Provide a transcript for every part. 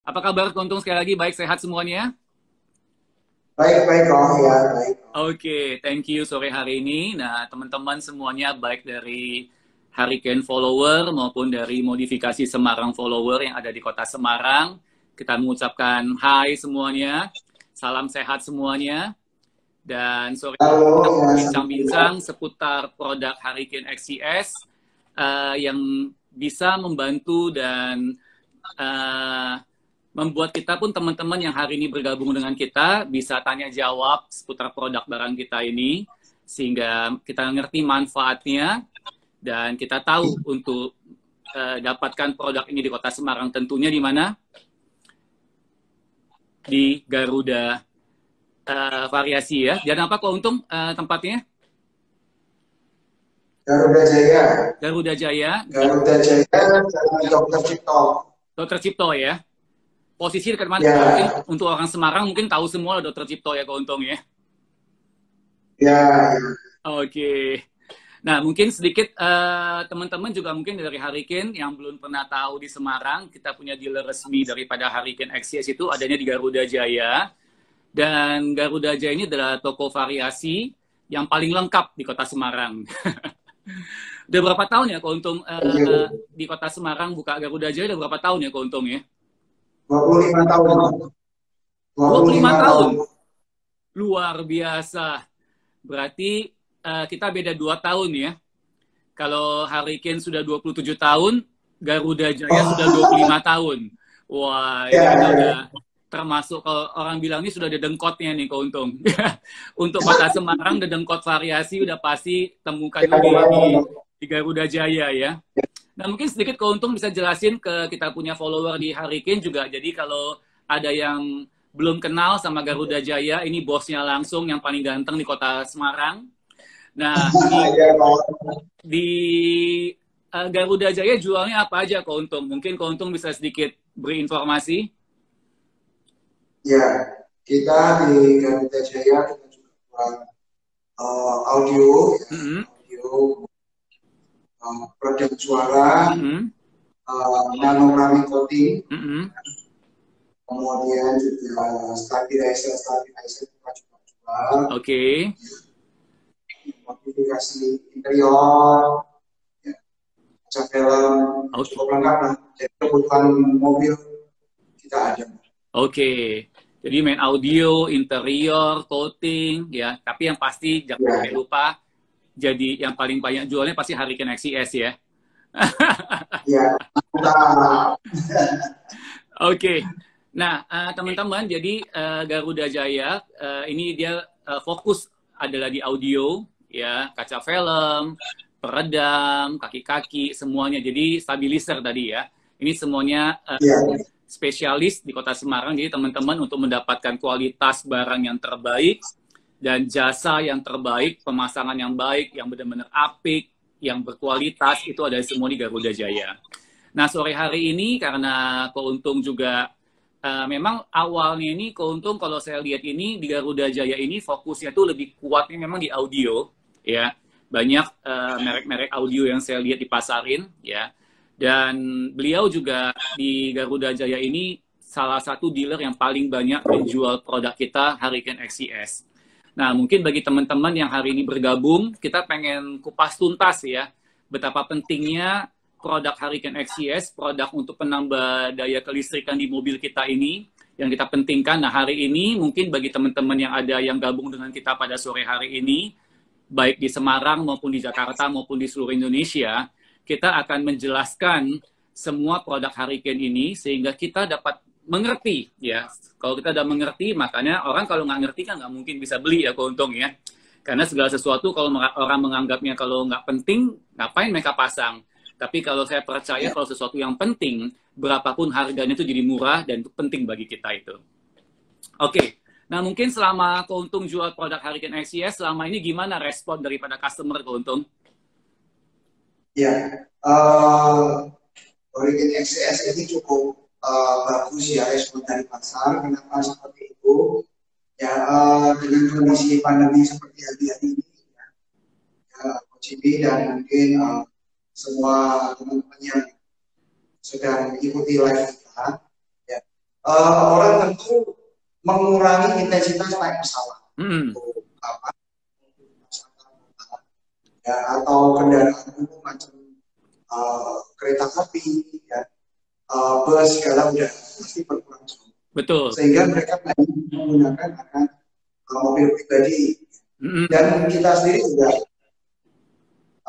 Apa kabar Keuntung sekali lagi? Baik, sehat semuanya? Baik, baik, Om. Ya, baik. Oke, thank you sore hari ini. Nah, teman-teman semuanya baik dari Hurricane follower maupun dari modifikasi Semarang follower yang ada di kota Semarang. Kita mengucapkan hai semuanya, salam sehat semuanya. Dan sore ini Halo, kita ya, bincang-bincang Alhamdulillah. seputar produk Hurricane XCS yang bisa membantu dan eh, membuat kita pun teman-teman yang hari ini bergabung dengan kita bisa tanya jawab seputar produk barang kita ini sehingga kita ngerti manfaatnya dan kita tahu untuk dapatkan produk ini di Kota Semarang tentunya di mana di Garuda Variasi ya. Dan apa kok untung tempatnya? Garuda Jaya. Garuda Jaya, Garuda Jaya, Jalan Dr. Cipto. Dr. Cipto ya. Posisi dekat mana? Mungkin Ya, untuk orang Semarang mungkin tahu semua Dr. Cipto ya keuntung ya. ya, Oke. Nah, mungkin sedikit teman-teman juga mungkin dari Hurricane yang belum pernah tahu di Semarang, kita punya dealer resmi daripada Hurricane XCS itu adanya di Garuda Jaya. Dan Garuda Jaya ini adalah toko variasi yang paling lengkap di kota Semarang. Udah berapa tahun ya keuntung ya. di kota Semarang buka Garuda Jaya udah berapa tahun ya keuntung ya? 25 tahun. 25 25 tahun. tahun. Luar biasa. Berarti kita beda 2 tahun ya. Kalau Hurricane sudah 27 tahun, Garuda Jaya sudah Oh, 25 tahun. Wah, ya, ini kita ya, udah ya. termasuk kalau orang bilang ini sudah dedengkotnya nih keuntung. Untuk kota Semarang, dedengkot variasi udah pasti temukan Ya, dulu ya. di Garuda Jaya ya. Nah, mungkin sedikit keuntung bisa jelasin ke kita punya follower di Hurricane juga. Jadi kalau ada yang belum kenal sama Garuda Jaya, ini bosnya langsung yang paling ganteng di kota Semarang. Nah, Ya, Pak. di Garuda Jaya jualnya apa aja keuntung? Mungkin keuntung bisa sedikit beri informasi. Ya, kita di Garuda Jaya kita juga buat audio, ya, Mm -hmm. audio, produk suara, Mm -hmm. nanografi coating, Mm -hmm. kemudian juga stabilizer kita juga jual, Oke. Okay. modifikasi interior, ya, kaca film, Oke. cukup lengkap lah. Jadi kebutuhan mobil kita ada. Oke. Jadi main audio, interior, coating, ya. Tapi yang pasti jangan sampai Ya, lupa. Jadi yang paling banyak jualnya pasti Hurricane XCS ya. ya, kita, Oke. Nah, teman-teman, jadi Garuda Jaya ini dia fokus adalah di audio, ya, kaca film, peredam, kaki-kaki, semuanya. Jadi stabilizer tadi ya. Ini semuanya ya, spesialis di Kota Semarang. Jadi teman-teman untuk mendapatkan kualitas barang yang terbaik dan jasa yang terbaik, pemasangan yang baik, yang benar-benar apik, yang berkualitas itu ada semua di Garuda Jaya. Nah, sore hari ini karena keuntung juga memang awalnya ini keuntung kalau saya lihat ini di Garuda Jaya ini fokusnya tuh lebih kuatnya memang di audio ya. Banyak merek-merek audio yang saya lihat dipasarin ya. Dan beliau juga di Garuda Jaya ini salah satu dealer yang paling banyak menjual produk kita Hurricane XCS. Nah, mungkin bagi teman-teman yang hari ini bergabung, kita pengen kupas tuntas ya, betapa pentingnya produk Hurricane XCS, produk untuk penambah daya kelistrikan di mobil kita ini, yang kita pentingkan. Nah, hari ini mungkin bagi teman-teman yang ada yang gabung dengan kita pada sore hari ini, baik di Semarang maupun di Jakarta maupun di seluruh Indonesia, kita akan menjelaskan semua produk Hurricane ini sehingga kita dapat mengerti ya. Kalau kita udah mengerti, makanya orang kalau nggak ngerti kan nggak mungkin bisa beli ya keuntung ya. Karena segala sesuatu kalau orang menganggapnya kalau nggak penting, ngapain mereka pasang. Tapi kalau saya percaya ya. kalau sesuatu yang penting, berapapun harganya itu jadi murah dan itu penting bagi kita itu. Oke, nah mungkin selama keuntung jual produk Hurricane XCS, selama ini gimana respon daripada customer keuntung? Ya, uh, Origin XCS ini cukup bagus ya respon dari pasar. Kenapa seperti itu? Ya, dengan kondisi pandemi seperti hari ini, ya, OCD dan mungkin semua teman-teman yang sedang mengikuti live kita, ya, orang tentu mengurangi intensitas naik pesawat untuk apa? Ya, atau kendaraan umum macam kereta api, ya, bus segala udah pasti berkurang. Betul. Sehingga mereka banyak menggunakan akan mobil pribadi. Dan kita sendiri juga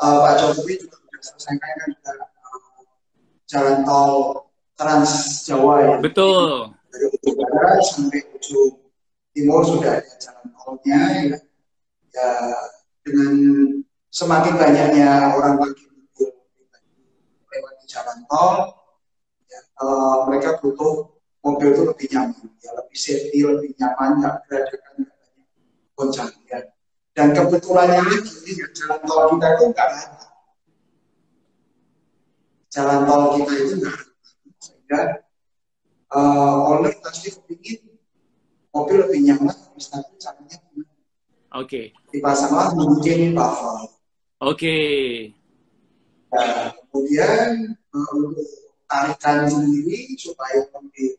Pak Jokowi juga sudah selesaikan juga jalan tol Trans Jawa ya. Betul. Dari ujung barat sampai ujung timur sudah ada jalan tolnya ya. Ya, dengan semakin banyaknya orang pakai mobil lewat di jalan tol, ya, mereka butuh mobil itu lebih nyaman, ya, lebih safety, lebih nyaman, nggak beradakan, nggak banyak gonjang ya. Dan kebetulannya lagi ya, jalan tol kita itu nggak rata. Jalan tol kita itu nggak rata, sehingga owner pasti kepingin mobil lebih nyaman, lebih stabil, caranya gimana? Oke. Dipasanglah mungkin buffer. Oke. Nah, kemudian untuk tarikan sendiri supaya lebih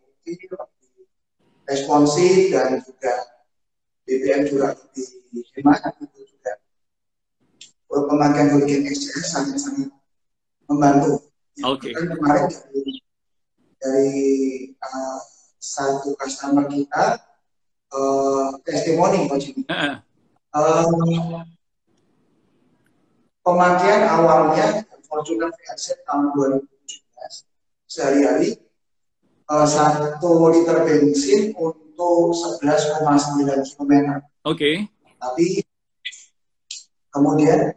responsif dan juga BBM juga lebih hemat, itu juga pemakaian Hurricane XCS sangat-sangat membantu. Oke. Kan kemarin dari satu customer kita testimoni pemakaian awalnya Fortuner VRZ tahun 2017 sehari-hari 1 liter bensin untuk 11,9 km. Oke. Tapi kemudian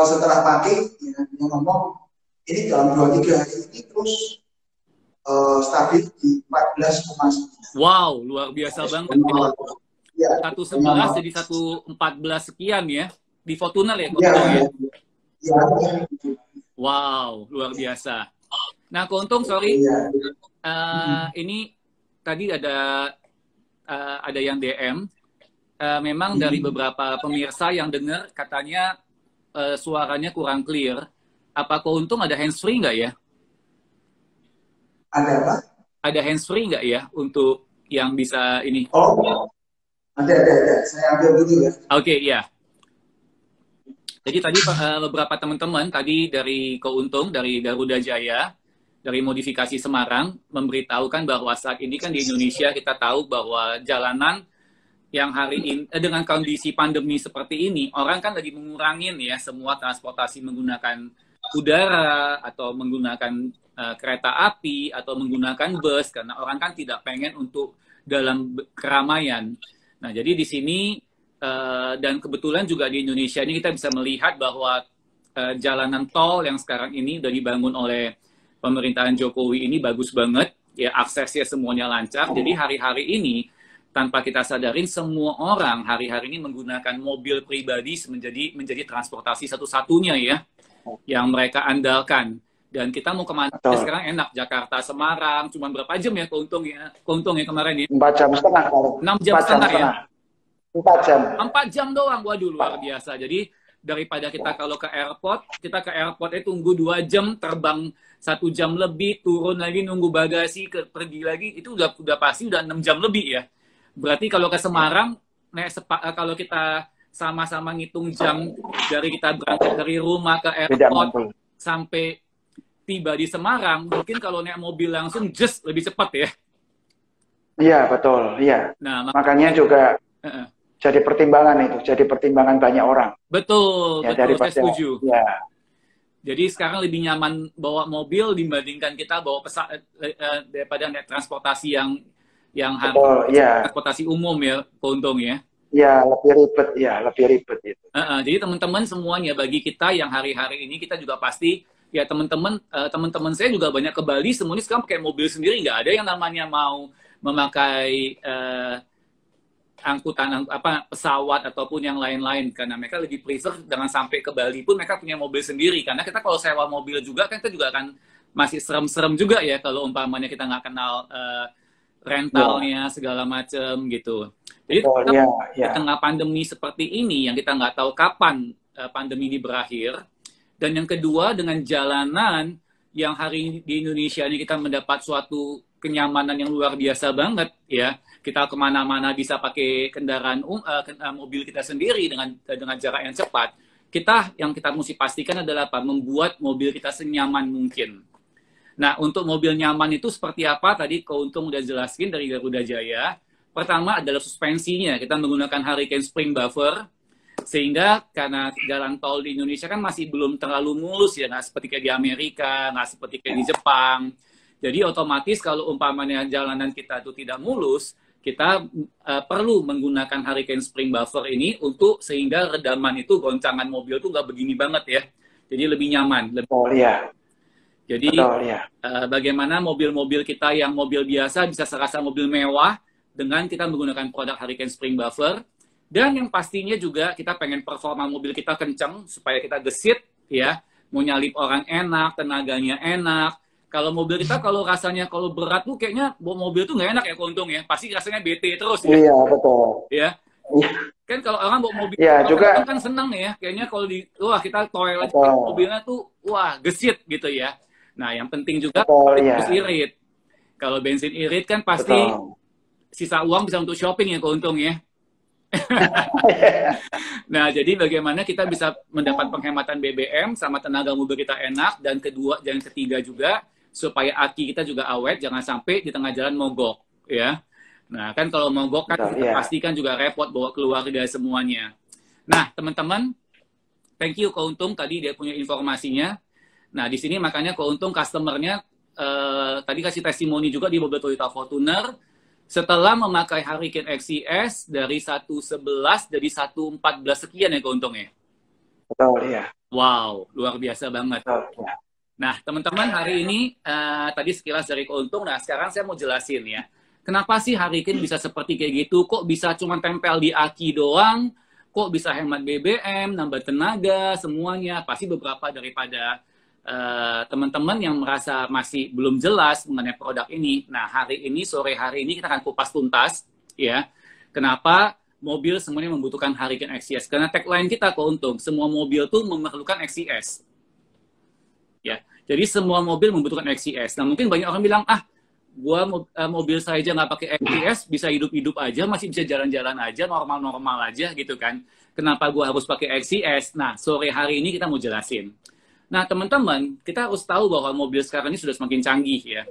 setelah pakai ya, dia ngomong ini dalam 2-3 hari ini terus stabil di 14,9. Wow, luar biasa banget. Ya. 111 jadi 114 sekian ya di Fortuner ya. Ya. Wow, luar biasa. Nah, Keuntung, sorry, ini tadi ada yang DM. Memang dari beberapa pemirsa yang dengar katanya suaranya kurang clear. Apa Keuntung ada handsfree nggak ya? Ada apa? Ada handsfree nggak ya untuk yang bisa ini? Oh, ada. Saya ambil dulu ya. Oke, iya. Jadi tadi beberapa teman-teman tadi dari Keuntung, dari Garuda Jaya, dari Modifikasi Semarang, memberitahukan bahwa saat ini kan di Indonesia kita tahu bahwa jalanan yang hari ini dengan kondisi pandemi seperti ini, orang kan lagi mengurangin ya semua transportasi menggunakan udara atau menggunakan kereta api atau menggunakan bus karena orang kan tidak pengen untuk dalam keramaian. Nah, jadi di sini dan kebetulan juga di Indonesia ini kita bisa melihat bahwa jalanan tol yang sekarang ini sudah dibangun oleh pemerintahan Jokowi ini bagus banget, ya aksesnya semuanya lancar. Jadi hari-hari ini tanpa kita sadarin semua orang hari-hari ini menggunakan mobil pribadi menjadi transportasi satu-satunya ya yang mereka andalkan. Dan kita mau kemana sekarang enak, Jakarta, Semarang, cuma berapa jam ya Keuntung ya kemarin ya? 4 jam setengah. 6 jam setengah ya? 4 jam. 4 jam doang, waduh luar biasa. Jadi daripada kita kalau ke airport, kita ke airportnya tunggu 2 jam, terbang 1 jam lebih, turun lagi nunggu bagasi, pergi lagi, itu udah pasti udah 6 jam lebih ya. Berarti kalau ke Semarang, kalau kita sama-sama ngitung jam dari kita berangkat dari rumah ke airport sampai tiba di Semarang, mungkin kalau naik mobil langsung just lebih cepat ya. Iya, betul. Iya. Nah, makanya juga jadi pertimbangan banyak orang. Betul, ya, betul, saya setuju. Ya. Jadi sekarang lebih nyaman bawa mobil dibandingkan kita bawa daripada naik transportasi yang harus transportasi umum ya, Keuntung ya. Ya, lebih ribet itu. Jadi teman-teman semuanya, bagi kita yang hari-hari ini kita juga pasti ya teman-teman saya juga banyak ke Bali, semuanya sekarang pakai mobil sendiri, nggak ada yang namanya mau memakai angkutan pesawat ataupun yang lain-lain, karena mereka lebih prefer dengan sampai ke Bali pun mereka punya mobil sendiri, karena kita kalau sewa mobil juga kan kita juga akan masih serem-serem juga ya kalau umpamanya kita nggak kenal rentalnya segala macam gitu. Jadi di tengah pandemi seperti ini yang kita nggak tahu kapan pandemi ini berakhir, dan yang kedua dengan jalanan yang hari ini di Indonesia ini kita mendapat suatu kenyamanan yang luar biasa banget ya. Kita kemana-mana bisa pakai kendaraan mobil kita sendiri dengan jarak yang cepat. Yang kita mesti pastikan adalah apa? Membuat mobil kita senyaman mungkin. Nah, untuk mobil nyaman itu seperti apa? Tadi Keuntung udah jelasin dari Garuda Jaya. Pertama adalah suspensinya. Kita menggunakan Hurricane Spring Buffer. Sehingga karena jalan tol di Indonesia kan masih belum terlalu mulus ya. Nggak seperti kayak di Amerika, nggak seperti kayak di Jepang. Jadi otomatis kalau umpamanya jalanan kita itu tidak mulus, kita perlu menggunakan Hurricane Spring Buffer ini untuk sehingga redaman itu goncangan mobil itu nggak begini banget ya. Jadi lebih nyaman. Jadi bagaimana mobil-mobil kita yang mobil biasa bisa serasa mobil mewah dengan kita menggunakan produk Hurricane Spring Buffer. Dan yang pastinya juga kita pengen performa mobil kita kenceng supaya kita gesit ya. Mau nyalip orang enak, tenaganya enak. Kalau mobil kita kalau rasanya kalau berat tuh kayaknya mobil tuh nggak enak ya Keuntung ya. Pasti rasanya bete terus ya. Iya, betul. Ya. Kan kalau orang bawa mobil juga kan senang ya. Kayaknya kalau kita toilet mobilnya tuh gesit gitu ya. Nah, yang penting juga harus irit. Kalau bensin irit kan pasti sisa uang bisa untuk shopping ya Keuntung ya. Nah, jadi bagaimana kita bisa mendapat penghematan BBM sama tenaga mobil kita enak, dan ketiga juga supaya aki kita juga awet, jangan sampai di tengah jalan mogok ya. Nah, kan kalau mogok kan kita pastikan juga repot bawa keluarga semuanya. Nah, teman-teman, thank you Keuntung tadi dia punya informasinya. Nah, di sini makanya Keuntung customernya tadi kasih testimoni juga di mobil Toyota Fortuner. Setelah memakai Hurricane XCS dari 111 jadi 114 sekian ya Keuntung ya? Betul, ya. Wow, luar biasa banget. Betul, ya. Nah, teman-teman hari ini tadi sekilas dari Keuntung. Nah, sekarang saya mau jelasin ya. Kenapa sih Hurricane bisa seperti kayak gitu? Kok bisa cuma tempel di aki doang? Kok bisa hemat BBM, nambah tenaga, semuanya? Pasti beberapa daripada teman-teman yang merasa masih belum jelas mengenai produk ini. Nah, sore hari ini kita akan kupas tuntas ya. Kenapa mobil semuanya membutuhkan Hurricane XCS? Karena tagline kita Keuntung, semua mobil tuh memerlukan XCS. Ya. Jadi semua mobil membutuhkan XCS. Nah, mungkin banyak orang bilang, gua mobil saya aja nggak pakai XCS, bisa hidup-hidup aja, masih bisa jalan-jalan aja, normal-normal aja gitu kan. Kenapa gua harus pakai XCS? Nah, sore hari ini kita mau jelasin. Nah, teman-teman, kita harus tahu bahwa mobil sekarang ini sudah semakin canggih ya.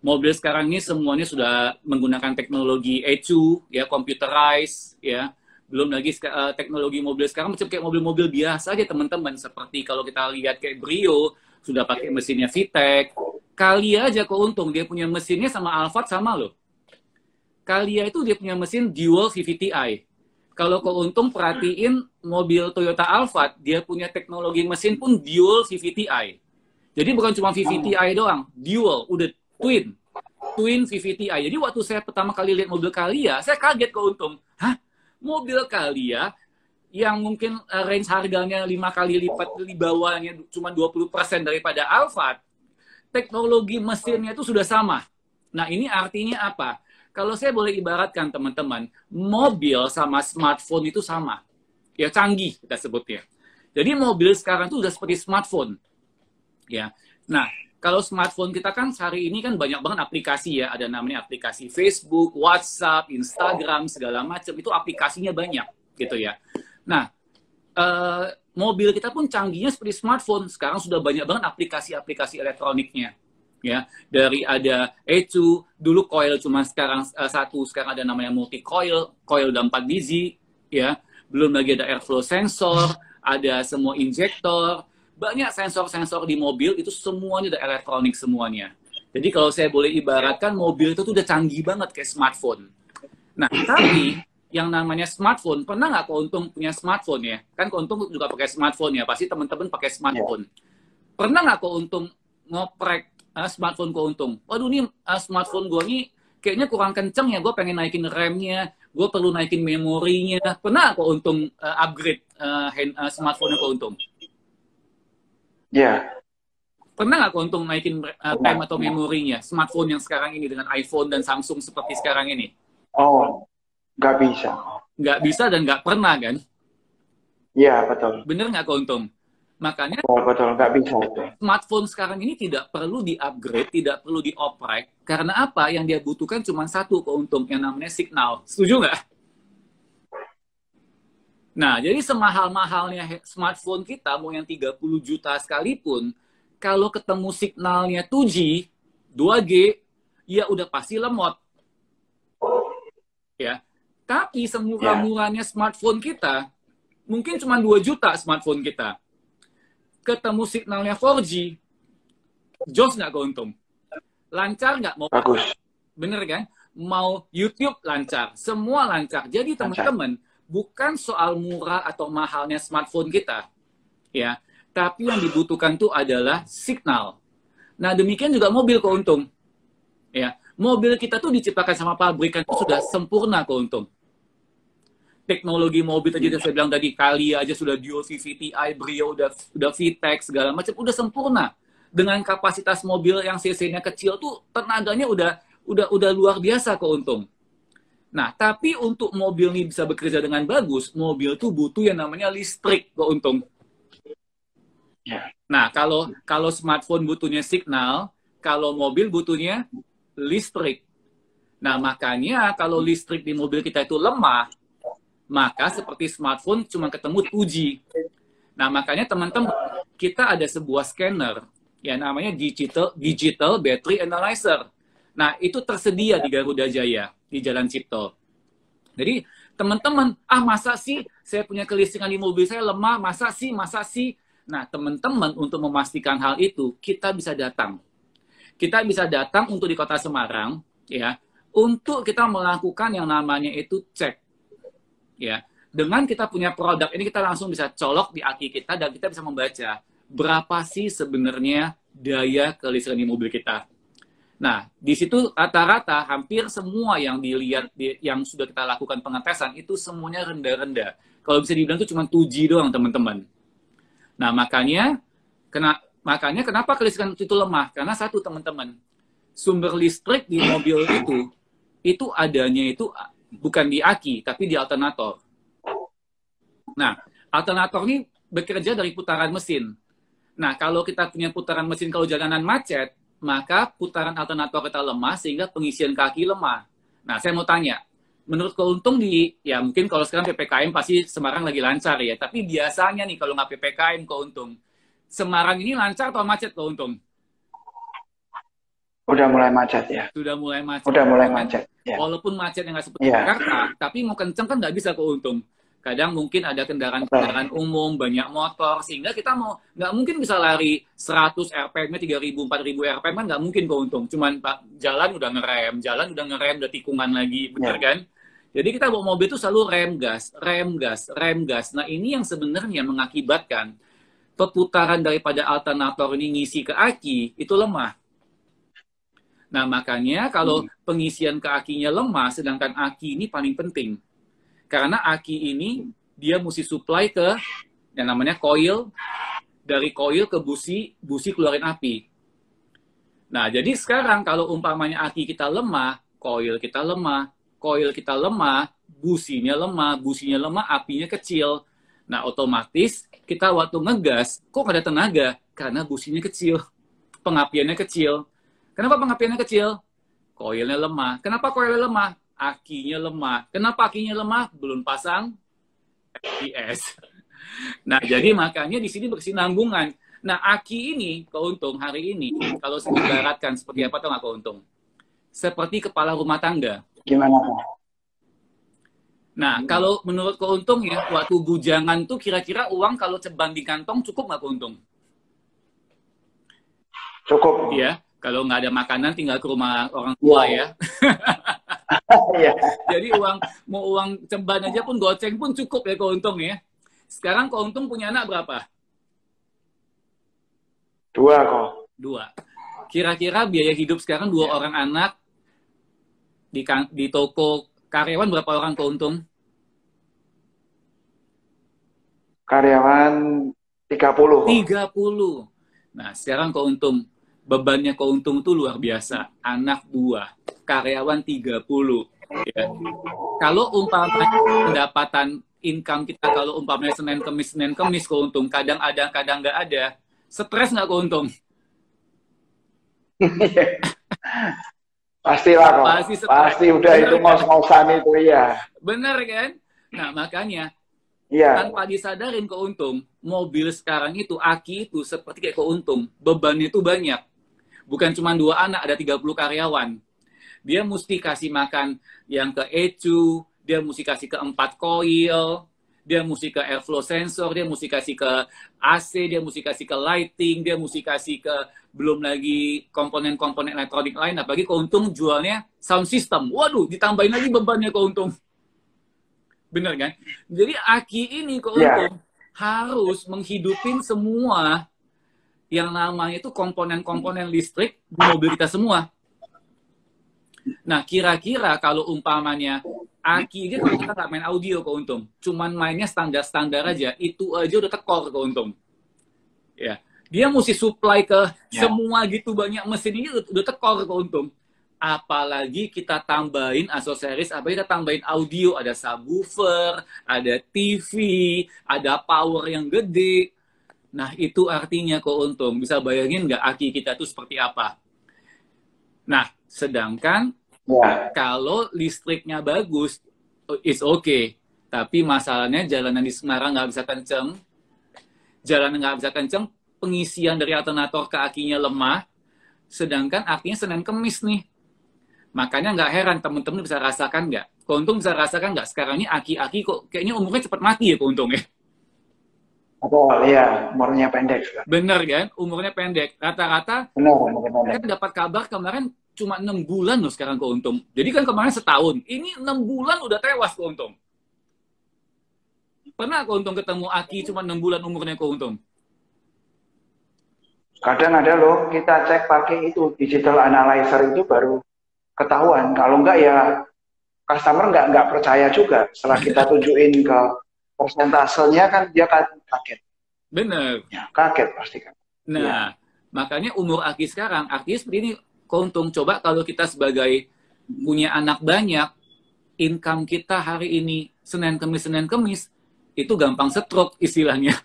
Mobil sekarang ini semuanya sudah menggunakan teknologi ECU, ya, computerized, ya. Belum lagi teknologi mobil sekarang macam kayak mobil-mobil biasa aja, teman-teman. Seperti kalau kita lihat kayak Brio, sudah pakai mesinnya VTEC. Kalia aja Keuntung, dia punya mesinnya sama Alphard sama loh. Kalia itu dia punya mesin dual VVTi. Kalau Keuntung perhatiin mobil Toyota Alphard, dia punya teknologi mesin pun dual VVTi. Jadi bukan cuma VVTi doang, dual, udah twin VVTi. Jadi waktu saya pertama kali lihat mobil Kalia, saya kaget Keuntung. Mobil Kalia yang mungkin range harganya 5 kali lipat di bawahnya cuma 20% daripada Alphard, teknologi mesinnya itu sudah sama. Nah, ini artinya apa? Kalau saya boleh ibaratkan teman-teman, mobil sama smartphone itu sama. Ya, canggih kita sebutnya. Jadi mobil sekarang itu udah seperti smartphone. Ya. Nah, kalau smartphone kita kan hari ini kan banyak banget aplikasi ya. Ada namanya aplikasi Facebook, WhatsApp, Instagram, segala macam. Itu aplikasinya banyak gitu ya. Nah, mobil kita pun canggihnya seperti smartphone. Sekarang sudah banyak banget aplikasi-aplikasi elektroniknya. Ya, dari ada ECU, dulu coil cuma sekarang satu, sekarang ada namanya multi coil udah 4 biji, ya. Belum lagi ada airflow sensor, ada semua injektor, banyak sensor-sensor di mobil itu semuanya udah elektronik semuanya. Jadi kalau saya boleh ibaratkan mobil itu tuh udah canggih banget kayak smartphone. Nah, tapi yang namanya smartphone, pernah nggak Keuntung punya smartphone ya? Kan Keuntung juga pakai smartphone ya, pasti teman-teman pakai smartphone. Pernah nggak Keuntung ngoprek smartphone Keuntung? Waduh, nih smartphone gue nih kayaknya kurang kenceng ya, gue pengen naikin RAM-nya, gue perlu naikin memorinya. Pernah Keuntung upgrade smartphone-nya Keuntung? Ya. Pernah nggak Keuntung naikin RAM atau memorinya? Smartphone yang sekarang ini dengan iPhone dan Samsung seperti sekarang ini? Oh, nggak bisa. Nggak bisa dan nggak pernah kan? Iya, betul. Bener nggak Keuntung? Makanya Betul, nggak bisa itu. smartphone sekarang ini tidak perlu di-upgrade, tidak perlu dioprek. Karena apa? Yang dia butuhkan cuma satu keuntung, yang namanya signal. Setuju nggak? Nah, jadi semahal-mahalnya smartphone kita, mau yang 30 juta sekalipun, kalau ketemu signalnya 2G, 2G, ya udah pasti lemot. Ya. Tapi semurah-murahnya smartphone kita, mungkin cuma 2 juta smartphone kita. Ketemu signalnya 4G, jos nggak keuntung? Lancar nggak? Mau Bagus. bener kan? Mau YouTube lancar, semua lancar. Jadi teman-teman, bukan soal murah atau mahalnya smartphone kita, ya. Tapi yang dibutuhkan tuh adalah signal. Nah, demikian juga mobil keuntung. Ya, mobil kita tuh diciptakan sama pabrikan itu sudah sempurna keuntung. Teknologi mobil tadi saya bilang tadi, kali aja sudah Dio VVTi, Brio udah VTEC segala macam udah sempurna. Dengan kapasitas mobil yang cc-nya kecil tuh tenaganya udah luar biasa keuntung. Nah, tapi untuk mobil ini bisa bekerja dengan bagus, mobil tuh butuh yang namanya listrik keuntung. Nah, kalau smartphone butuhnya signal, kalau mobil butuhnya listrik. Nah, makanya kalau listrik di mobil kita itu lemah, maka seperti smartphone cuma ketemu 2G. Nah, makanya teman-teman, kita ada sebuah scanner yang namanya digital battery analyzer. Nah, itu tersedia di Garuda Jaya, di Jalan Cipto. Jadi, teman-teman, masa sih saya punya kelistrikan di mobil saya lemah, masa sih? Nah, teman-teman, untuk memastikan hal itu, kita bisa datang. Kita bisa datang untuk di Kota Semarang, ya, untuk kita melakukan yang namanya itu cek. Ya, dengan kita punya produk ini kita langsung bisa colok di aki kita dan kita bisa membaca berapa sih sebenarnya daya kelistrikan di mobil kita. Nah, di situ rata-rata hampir semua yang dilihat yang sudah kita lakukan pengetesan itu semuanya rendah-rendah. Kalau bisa dibilang itu cuma 2G doang, teman-teman. Nah, makanya kenapa kelistrikan itu lemah? Karena satu, teman-teman, sumber listrik di mobil itu adanya itu bukan di aki, tapi di alternator. Nah, alternator ini bekerja dari putaran mesin. Nah, kalau kita punya putaran mesin, kalau jalanan macet, maka putaran alternator kita lemah, sehingga pengisian kaki lemah. Nah, saya mau tanya, menurut keuntung ya mungkin kalau sekarang PPKM pasti Semarang lagi lancar ya, tapi biasanya nih kalau nggak PPKM keuntung, Semarang ini lancar atau macet keuntung? Udah mulai macet ya. Sudah mulai macet. Udah mulai macet. Ya. Walaupun macetnya nggak seperti Jakarta, tapi mau kenceng kan nggak bisa keuntung. Kadang mungkin ada kendaraan umum, banyak motor, sehingga kita nggak mungkin bisa lari 100 RPM-nya, 3.000, 4.000 RPM kan nggak mungkin keuntung. Cuman jalan udah ngerem, udah tikungan lagi, bener kan? Jadi kita bawa mobil itu selalu rem gas. Nah, ini yang sebenarnya mengakibatkan perputaran daripada alternator ini ngisi ke aki itu lemah. Nah, makanya kalau pengisian ke akinya lemah, sedangkan aki ini paling penting. Karena aki ini, dia mesti supply ke yang namanya coil, dari coil ke busi keluarin api. Nah, jadi sekarang kalau umpamanya aki kita lemah, coil kita lemah, businya lemah, apinya kecil. Nah, otomatis kita waktu ngegas, kok nggak ada tenaga? Karena businya kecil, pengapiannya kecil. Kenapa pengapiannya kecil? Koilnya lemah. Kenapa koilnya lemah? Akinya lemah. Kenapa akinya lemah? Belum pasang FPS. Nah, jadi makanya di sini berkesinambungan. Nah, aki ini, keuntung hari ini, kalau saya ibaratkan seperti apa tuh nggak keuntung? Seperti kepala rumah tangga. Gimana, Pak? Nah, kalau menurut keuntung ya, waktu bujangan tuh kira-kira uang kalau ceban di kantong cukup nggak keuntung? Cukup. Iya. Kalau nggak ada makanan tinggal ke rumah orang tua ya. Jadi mau uang ceban aja pun goceng pun cukup ya keuntung ya. Sekarang keuntung punya anak berapa? 2 kok. 2. Kira-kira biaya hidup sekarang 2 orang anak di toko karyawan berapa orang keuntung? Karyawan 30 kok. 30. Nah, sekarang keuntung. Bebannya keuntung itu luar biasa. Anak 2, karyawan 30. Ya. Kalau umpamanya income kita kalau umpamanya Senin Kemis keuntung, kadang ada, kadang nggak ada, stres nggak keuntung? Pastilah kok. Pasti udah bener, itu ngos-ngosan itu ya. Bener kan? Nah makanya Iya. tanpa disadarin keuntung, mobil sekarang itu, aki itu seperti kayak keuntung, bebannya itu banyak. Bukan cuma 2 anak, ada 30 karyawan. Dia mesti kasih makan yang ke ECU, dia mesti kasih ke 4 coil, dia mesti ke airflow sensor, dia mesti kasih ke AC, dia mesti kasih ke lighting, dia mesti kasih ke belum lagi komponen-komponen elektronik lain, apalagi keuntung jualnya sound system. Waduh, ditambahin lagi bebannya keuntung. Bener kan? Jadi aki ini keuntung harus menghidupin semua yang namanya itu komponen-komponen listrik di mobil kita semua. Nah, kira-kira kalau umpamanya aki dia kalau kita nggak main audio keuntung, cuman mainnya standar-standar aja, itu aja udah tekor keuntung. Ya, dia mesti supply ke semua gitu banyak mesin ini udah tekor keuntung. Apalagi kita tambahin aksesoris, apa kita tambahin audio, ada subwoofer, ada TV, ada power yang gede. Nah, itu artinya keuntung. Bisa bayangin nggak aki kita itu seperti apa? Nah, sedangkan kalau listriknya bagus, it's okay. Tapi masalahnya jalanan di Semarang nggak bisa kenceng. Jalanan nggak bisa kenceng, pengisian dari alternator ke akinya lemah. Sedangkan akinya Senin Kemis nih. Makanya nggak heran temen-temen bisa rasakan nggak? Keuntung bisa rasakan nggak? Sekarang ini aki-aki kok kayaknya umurnya cepat mati ya keuntung ya? Oh iya, umurnya pendek. Bener kan? Umurnya pendek. Rata-rata kita dapat kabar kemarin cuma 6 bulan loh sekarang keuntung. Jadi kan kemarin setahun. Ini 6 bulan udah tewas keuntung. Pernah keuntung ketemu aki cuma 6 bulan umurnya keuntung? Kadang ada loh, kita cek pakai itu digital analyzer itu baru ketahuan. Kalau enggak ya customer nggak percaya juga. Setelah kita tunjukin ke persentasenya kan dia kaget. Bener. Ya, kaget pasti kan. Nah, makanya umur aki sekarang, aki seperti ini keuntung. Coba kalau kita sebagai punya anak banyak, income kita hari ini Senin Kemis, itu gampang stroke istilahnya.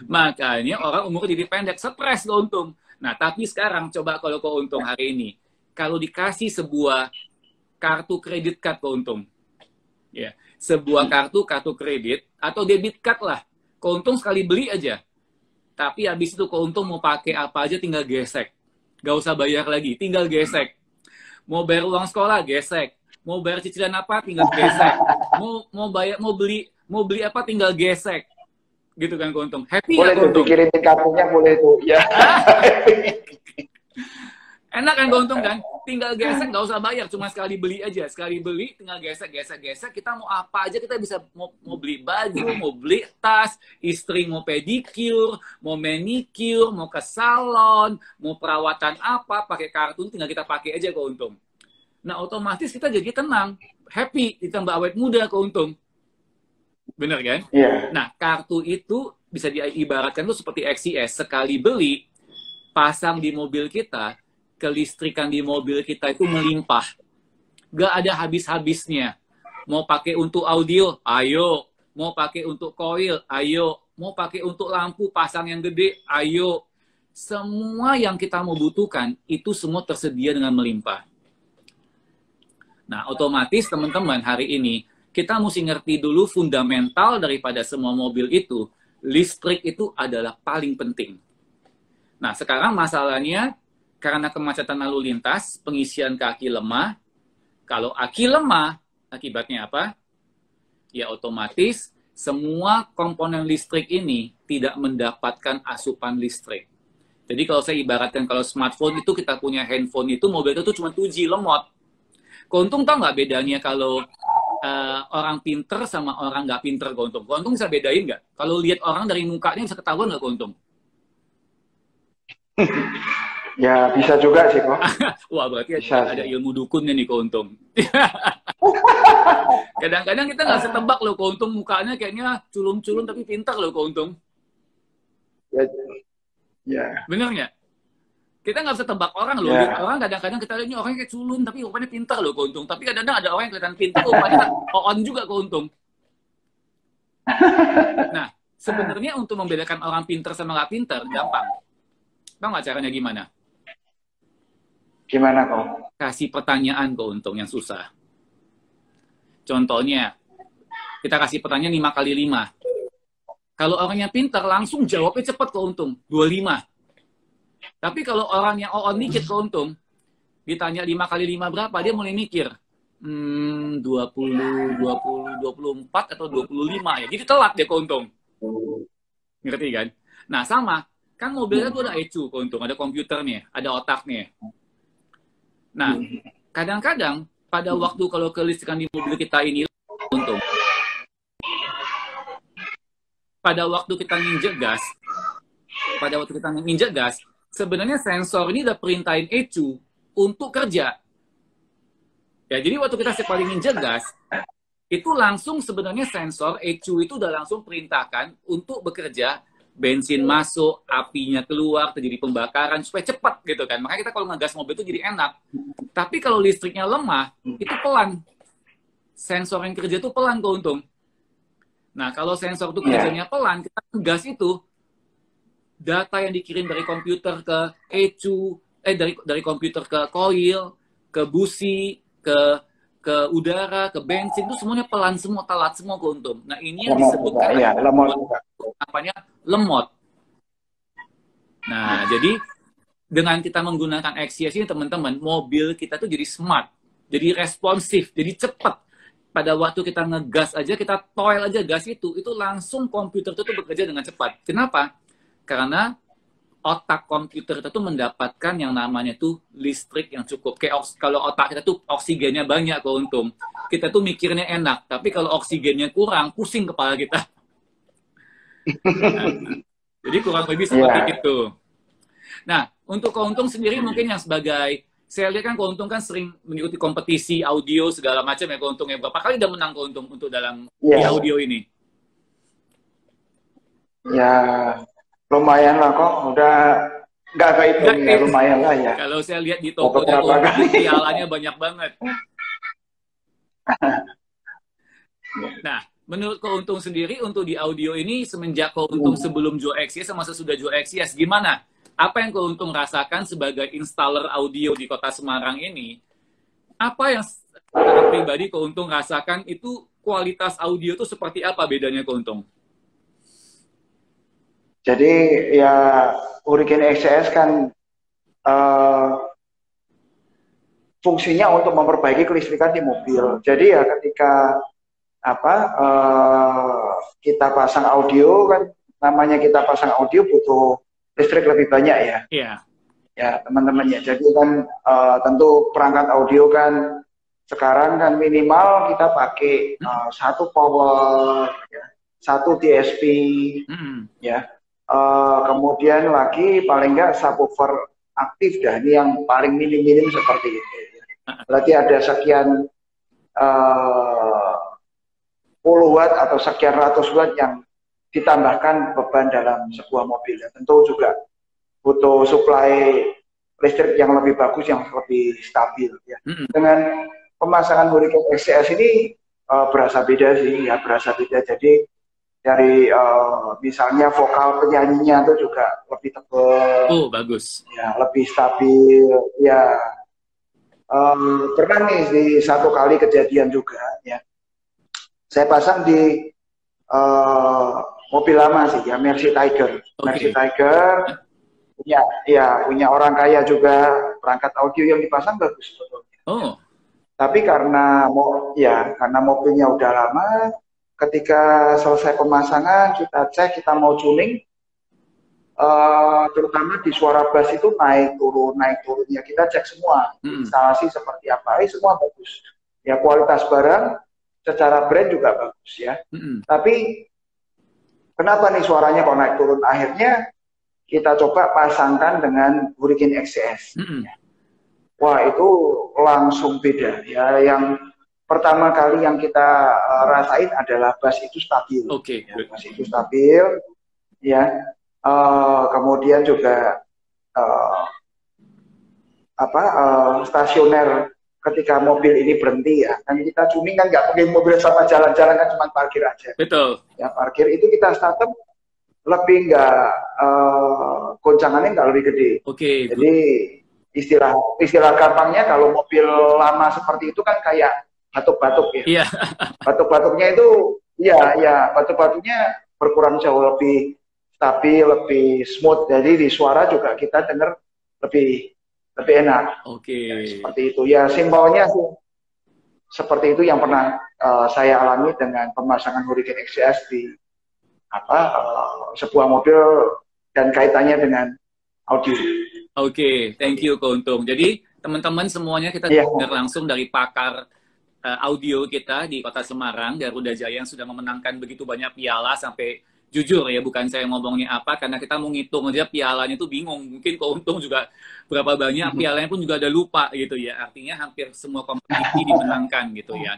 Makanya orang umur jadi pendek, stres keuntung. Nah, tapi sekarang coba kalau keuntung hari ini, kalau dikasih sebuah kartu kredit card keuntung, ya, sebuah kartu kredit atau debit card lah, keuntung sekali beli aja. Tapi habis itu keuntung mau pakai apa aja tinggal gesek, gak usah bayar lagi, tinggal gesek. Mau bayar uang sekolah gesek, mau bayar cicilan apa tinggal gesek, mau beli apa tinggal gesek, gitu kan keuntung. Happy boleh tuh dikirimin kartunya, boleh tuh ya. Enak kan keuntung kan? Tinggal gesek, nggak usah bayar, cuma sekali beli aja. Sekali beli, tinggal gesek. Kita mau apa aja, kita bisa mau beli baju, mau beli tas, istri mau pedicure, mau manicure, mau ke salon, mau perawatan apa, pakai kartu, tinggal kita pakai aja keuntung. Nah, otomatis kita jadi tenang, happy, ditambah awet muda keuntung. Bener kan? Iya. Nah, kartu itu bisa diibaratkan tuh seperti XCS. Sekali beli, pasang di mobil kita, kelistrikan di mobil kita itu melimpah. Gak ada habis-habisnya. Mau pakai untuk audio, ayo. Mau pakai untuk coil, ayo. Mau pakai untuk lampu pasang yang gede, ayo. Semua yang kita mau butuhkan, itu semua tersedia dengan melimpah. Nah, otomatis teman-teman hari ini, kita mesti ngerti dulu fundamental daripada semua mobil itu. Listrik itu adalah paling penting. Nah, sekarang masalahnya, karena kemacetan lalu lintas, pengisian ke aki lemah. Kalau aki lemah, akibatnya apa? Ya otomatis semua komponen listrik ini tidak mendapatkan asupan listrik. Jadi kalau saya ibaratkan kalau smartphone itu kita punya handphone itu, mobil itu cuma 2G lemot. Keuntung tahu nggak bedanya kalau orang pinter sama orang nggak pinter keuntung? Keuntung bisa bedain nggak? Kalau lihat orang dari mukanya bisa ketahuan nggak keuntung? Ya bisa juga sih kok. Wah berarti ada ilmu dukunnya nih keuntung. Kadang-kadang kita nggak setebak loh keuntung mukanya kayaknya culun-culun tapi pintar loh keuntung. Ya. Bener nggak? Kita nggak bisa tebak orang loh. Ya. Orang kadang-kadang kita lihat ini orangnya kayak culun tapi rupanya pintar loh keuntung. Tapi kadang-kadang ada orang yang kelihatan pintar rupanya on juga keuntung. Nah, sebenarnya untuk membedakan orang pinter sama nggak pinter, gampang. Tahu nggak caranya gimana? Gimana kok? Kasih pertanyaan ke Untung yang susah. Contohnya, kita kasih pertanyaan 5 kali 5. Kalau orang yang pinter, langsung jawabnya cepat ke Untung, 25. Tapi kalau orang yang on dikit ke Untung, ditanya 5 kali 5 berapa, dia mulai mikir. 20, 24 atau 25 ya. Jadi telat dia ke Untung. Ngerti kan? Nah, sama. Kan mobilnya tuh ada ECU ke Untung, ada komputernya, ada otaknya. Nah, kadang-kadang pada waktu kalau kelistrikan di mobil kita ini Untung, pada waktu kita nginjek gas, sebenarnya sensor ini udah perintahin ECU untuk kerja. Ya, jadi waktu kita sekali nginjek gas, itu langsung sebenarnya sensor ECU itu udah langsung perintahkan untuk bekerja, bensin masuk, apinya keluar, terjadi pembakaran supaya cepat gitu kan. Makanya kita kalau ngegas mobil itu jadi enak. Tapi kalau listriknya lemah, itu pelan. Sensor yang kerja itu pelan ke Untung. Nah, kalau sensor itu kerjanya pelan, kita ngegas itu data yang dikirim dari komputer ke ECU, dari komputer ke coil, ke busi, ke udara, ke bensin, itu semuanya pelan semua, telat semua ke Untung. Nah, ini yang disebutkan lemot. Nah, jadi dengan kita menggunakan XCS ini, teman-teman, mobil kita tuh jadi smart, jadi responsif, jadi cepat. Pada waktu kita ngegas aja, kita toil aja gas itu langsung komputer itu bekerja dengan cepat. Kenapa? Karena otak komputer kita tuh mendapatkan yang namanya tuh listrik yang cukup. Kayak kalau otak kita tuh oksigennya banyak ke Untung, kita tuh mikirnya enak. Tapi kalau oksigennya kurang, pusing kepala kita. Nah, jadi kurang lebih seperti itu. Nah, untuk Keuntung sendiri mungkin yang sebagai, saya lihat kan Keuntung kan sering mengikuti kompetisi audio segala macam ya Keuntung ya. Berapa kali udah menang Keuntung untuk dalam di audio ini? Ya, lumayan lah kok, udah nggak kehitung ya, lumayan lah ya. Kalau saya lihat di tokonya Keuntung, pialanya banyak banget. Nah, menurut Keuntung sendiri untuk di audio ini semenjak Keuntung sebelum Joe XCS sama sesudah Joe XCS, gimana? Apa yang Keuntung rasakan sebagai installer audio di Kota Semarang ini? Apa yang secara pribadi Keuntung rasakan itu kualitas audio itu seperti apa bedanya Keuntung? Jadi ya Hurricane XCS kan fungsinya untuk memperbaiki kelistrikan di mobil. Jadi ya ketika kita pasang audio kan, namanya kita pasang audio butuh listrik lebih banyak ya. Iya. Ya teman-teman ya. Jadi kan tentu perangkat audio kan sekarang kan minimal kita pakai satu power, ya, satu DSP, ya. Kemudian lagi paling nggak subwoofer aktif dah, ini yang paling minim seperti itu. Berarti ada sekian puluh watt atau sekian ratus watt yang ditambahkan beban dalam sebuah mobil. Ya, tentu juga butuh suplai listrik yang lebih bagus, yang lebih stabil. Ya. Dengan pemasangan Hurricane XCS ini berasa beda sih, ya berasa beda. Jadi dari misalnya vokal penyanyinya itu juga lebih tebal. Oh, bagus. Ya, lebih stabil. Ya, pernah nih di satu kali kejadian juga. Ya, saya pasang di mobil lama sih, ya Mercy Tiger. Mercy Tiger punya orang kaya juga, perangkat audio yang dipasang bagus sebetulnya. Oh. Tapi karena mobilnya udah lama. Ketika selesai pemasangan, kita cek, kita mau tuning, terutama di suara bass itu naik turun. Ya kita cek semua, instalasi seperti apa, semua bagus. Ya kualitas barang, secara brand juga bagus ya. Tapi kenapa nih suaranya kok naik turun? Akhirnya kita coba pasangkan dengan Hurricane XCS. Wah itu langsung beda ya. Yang pertama kali yang kita rasain adalah bass itu stabil. Oke. Ya, bass itu stabil. Ya. Kemudian juga stasioner ketika mobil ini berhenti ya, kan kita tuning kan nggak mungkin mobil sama jalan-jalan kan cuma parkir aja. Betul. Ya parkir itu kita startup lebih nggak goncangannya nggak lebih gede. Oke. Jadi istilah gampangnya kalau mobil lama seperti itu kan kayak batuk-batuk ya. Iya. Batuk-batuknya itu ya batuk-batuknya berkurang jauh lebih stabil, lebih smooth. Jadi di suara juga kita dengar lebih enak. Oke. Ya, seperti itu. Ya simpelnya sih seperti itu yang pernah saya alami dengan pemasangan Hurricane XCS di sebuah mobil dan kaitannya dengan audio. Oke, thank you Ko Untung. Jadi teman-teman semuanya kita dengar langsung dari pakar audio kita di Kota Semarang, Garuda Jaya yang sudah memenangkan begitu banyak piala sampai jujur ya, bukan saya ngomongnya apa, karena kita mau ngitung aja pialanya tuh bingung. Mungkin Ko Untung juga berapa banyak pialanya pun juga ada lupa gitu ya. Artinya hampir semua kompetisi dimenangkan gitu ya.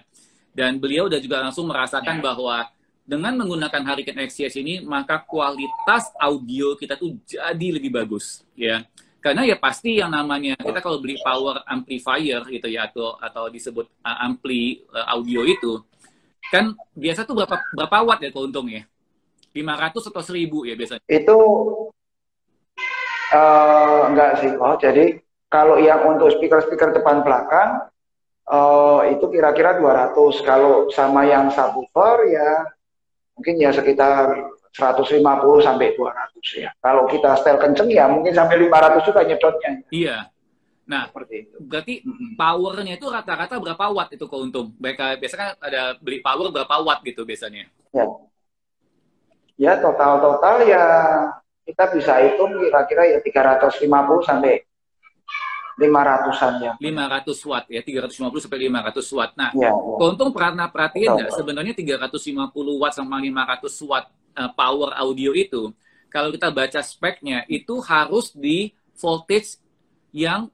Dan beliau udah juga langsung merasakan bahwa dengan menggunakan Hurricane XCS ini, maka kualitas audio kita tuh jadi lebih bagus, ya. Karena ya pasti yang namanya, kita kalau beli power amplifier gitu ya, atau disebut ampli audio itu, kan biasa tuh berapa watt ya keuntung ya? 500 atau 1000 ya biasanya? Itu, enggak sih, jadi kalau yang untuk speaker-speaker depan belakang, itu kira-kira 200, kalau sama yang subwoofer ya, mungkin ya sekitar 150 sampai 200 ya. Kalau kita setel kenceng ya mungkin sampai 500 juga nyedotnya. Iya. Nah, seperti itu. Berarti powernya itu rata-rata berapa watt itu keuntung? Biasanya kan ada beli power berapa watt gitu biasanya? Ya. Ya total ya kita bisa hitung kira-kira ya 350 sampai 500-an ya. 500 watt ya, 350 sampai 500 watt. Nah, ya. Keuntung pernah perhatiin nggak sebenarnya 350 watt sama 500 watt power audio itu, kalau kita baca speknya itu harus di voltage yang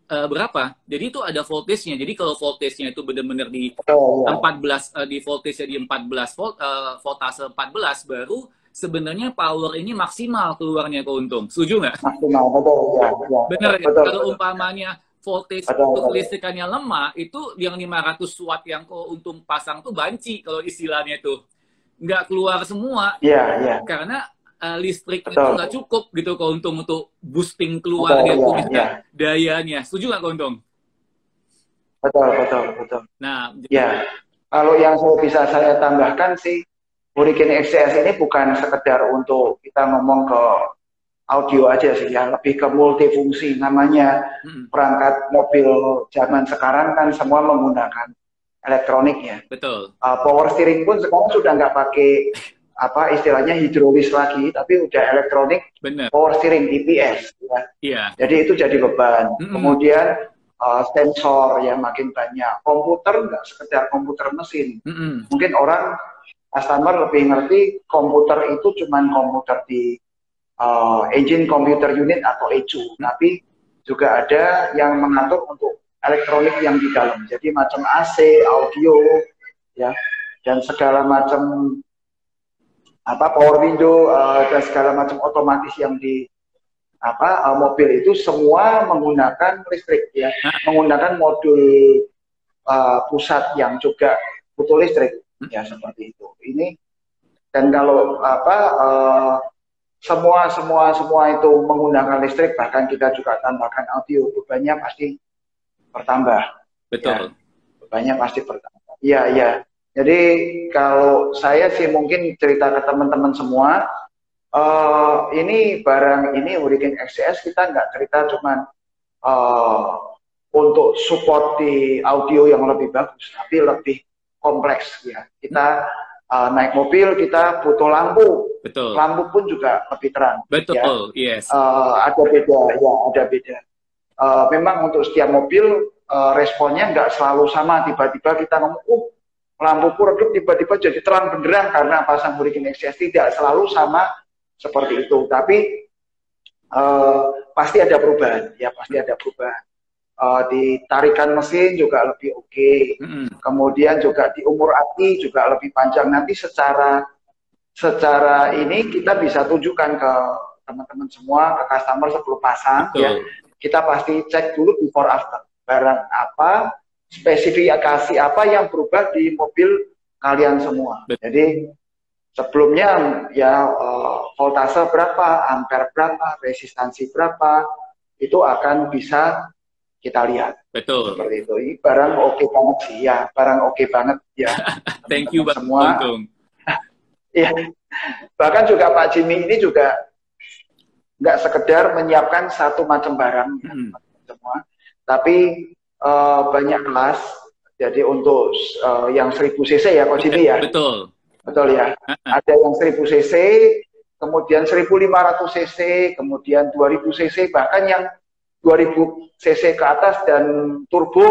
berapa? Jadi itu ada voltage-nya. Jadi kalau voltage-nya itu benar-benar di 14 di voltage-nya di 14 volt, voltase 14 baru sebenarnya power ini maksimal keluarnya Keuntung. Setuju nggak? Maksimal, betul. Ya. Benar ya? Betul, Kalau umpamanya voltage untuk listrikannya lemah, itu yang 500 watt yang Keuntung pasang tuh banci kalau istilahnya itu. Nggak keluar semua. Iya. Karena listrik itu nggak cukup gitu Keuntung untuk boosting keluarnya dayanya. Setuju nggak Keuntung? Betul. Nah, ya. Kalau yang bisa saya tambahkan sih, Hurricane XCS ini bukan sekedar untuk kita ngomong ke audio aja sih, ya lebih ke multifungsi. Namanya perangkat mobil zaman sekarang kan semua menggunakan elektronik ya. Betul. Power steering pun sekarang sudah nggak pakai istilahnya hidrolis lagi, tapi udah elektronik. Bener. Power steering EPS. Ya. Iya. Jadi itu jadi beban. Kemudian sensor yang makin banyak. Komputer nggak sekedar komputer mesin. Mungkin orang customer lebih ngerti komputer itu cuman komputer di engine computer unit atau ECU, tapi juga ada yang mengatur untuk elektronik yang di dalam. Jadi macam AC, audio, ya, dan segala macam power window dan segala macam otomatis yang di mobil itu semua menggunakan listrik, ya, menggunakan modul pusat yang juga butuh listrik. Ya seperti itu. Ini dan kalau semua itu menggunakan listrik, bahkan kita juga tambahkan audio, bebannya pasti bertambah. Betul. Ya, bebannya pasti bertambah. Iya. Jadi kalau saya sih mungkin cerita ke teman-teman semua, ini barang ini Hurricane XCS kita nggak cerita cuman untuk support di audio yang lebih bagus, tapi lebih kompleks ya. Kita naik mobil kita butuh lampu. Betul. Lampu pun juga lebih terang. Betul. Ya. Yes. Ada beda. Memang untuk setiap mobil responnya nggak selalu sama. Tiba-tiba kita ngomong, lampuku redup tiba-tiba jadi terang benderang karena pasang Hurricane XCS. Tidak selalu sama seperti itu. Tapi pasti ada perubahan. Ya pasti ada perubahan. Ditarikan mesin juga lebih oke. Kemudian juga di umur aki juga lebih panjang. Nanti secara ini kita bisa tunjukkan ke teman-teman semua, ke customer sebelum pasang. Ya, kita pasti cek dulu before after. Barang apa spesifikasi apa yang berubah di mobil kalian semua. Jadi sebelumnya ya voltase berapa, ampere berapa, resistansi berapa, itu akan bisa kita lihat. Betul. Seperti itu. Ini barang oke banget sih ya, barang oke banget ya. Thank you semua. Untung. Ya. Bahkan juga Pak Jimmy ini juga nggak sekedar menyiapkan satu macam barang semua, tapi banyak kelas. Jadi untuk yang 1000 cc ya, Coach Jimmy ya. Betul. Betul ya. Ada yang 1000 cc, kemudian 1500 cc, kemudian 2000 cc, bahkan yang 2000 cc ke atas dan turbo.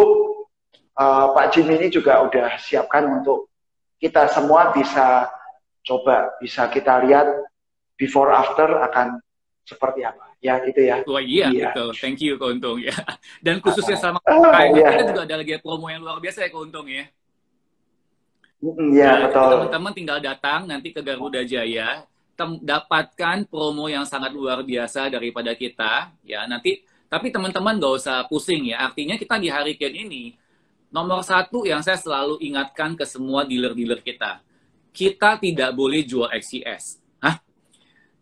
Pak Jimmy ini juga udah siapkan untuk kita semua bisa coba, bisa kita lihat before after akan seperti apa. Ya gitu ya. Wah iya, betul. Thank you Keuntung ya. Dan khususnya sama kita juga ada lagi promo yang luar biasa ya Keuntung ya. Iya, betul. Teman-teman tinggal datang nanti ke Garuda Jaya, dapatkan promo yang sangat luar biasa daripada kita ya. Nanti tapi teman-teman nggak usah pusing ya. Artinya kita di Hurricane ini nomor satu yang saya selalu ingatkan ke semua dealer-dealer kita tidak boleh jual XCS. Hah?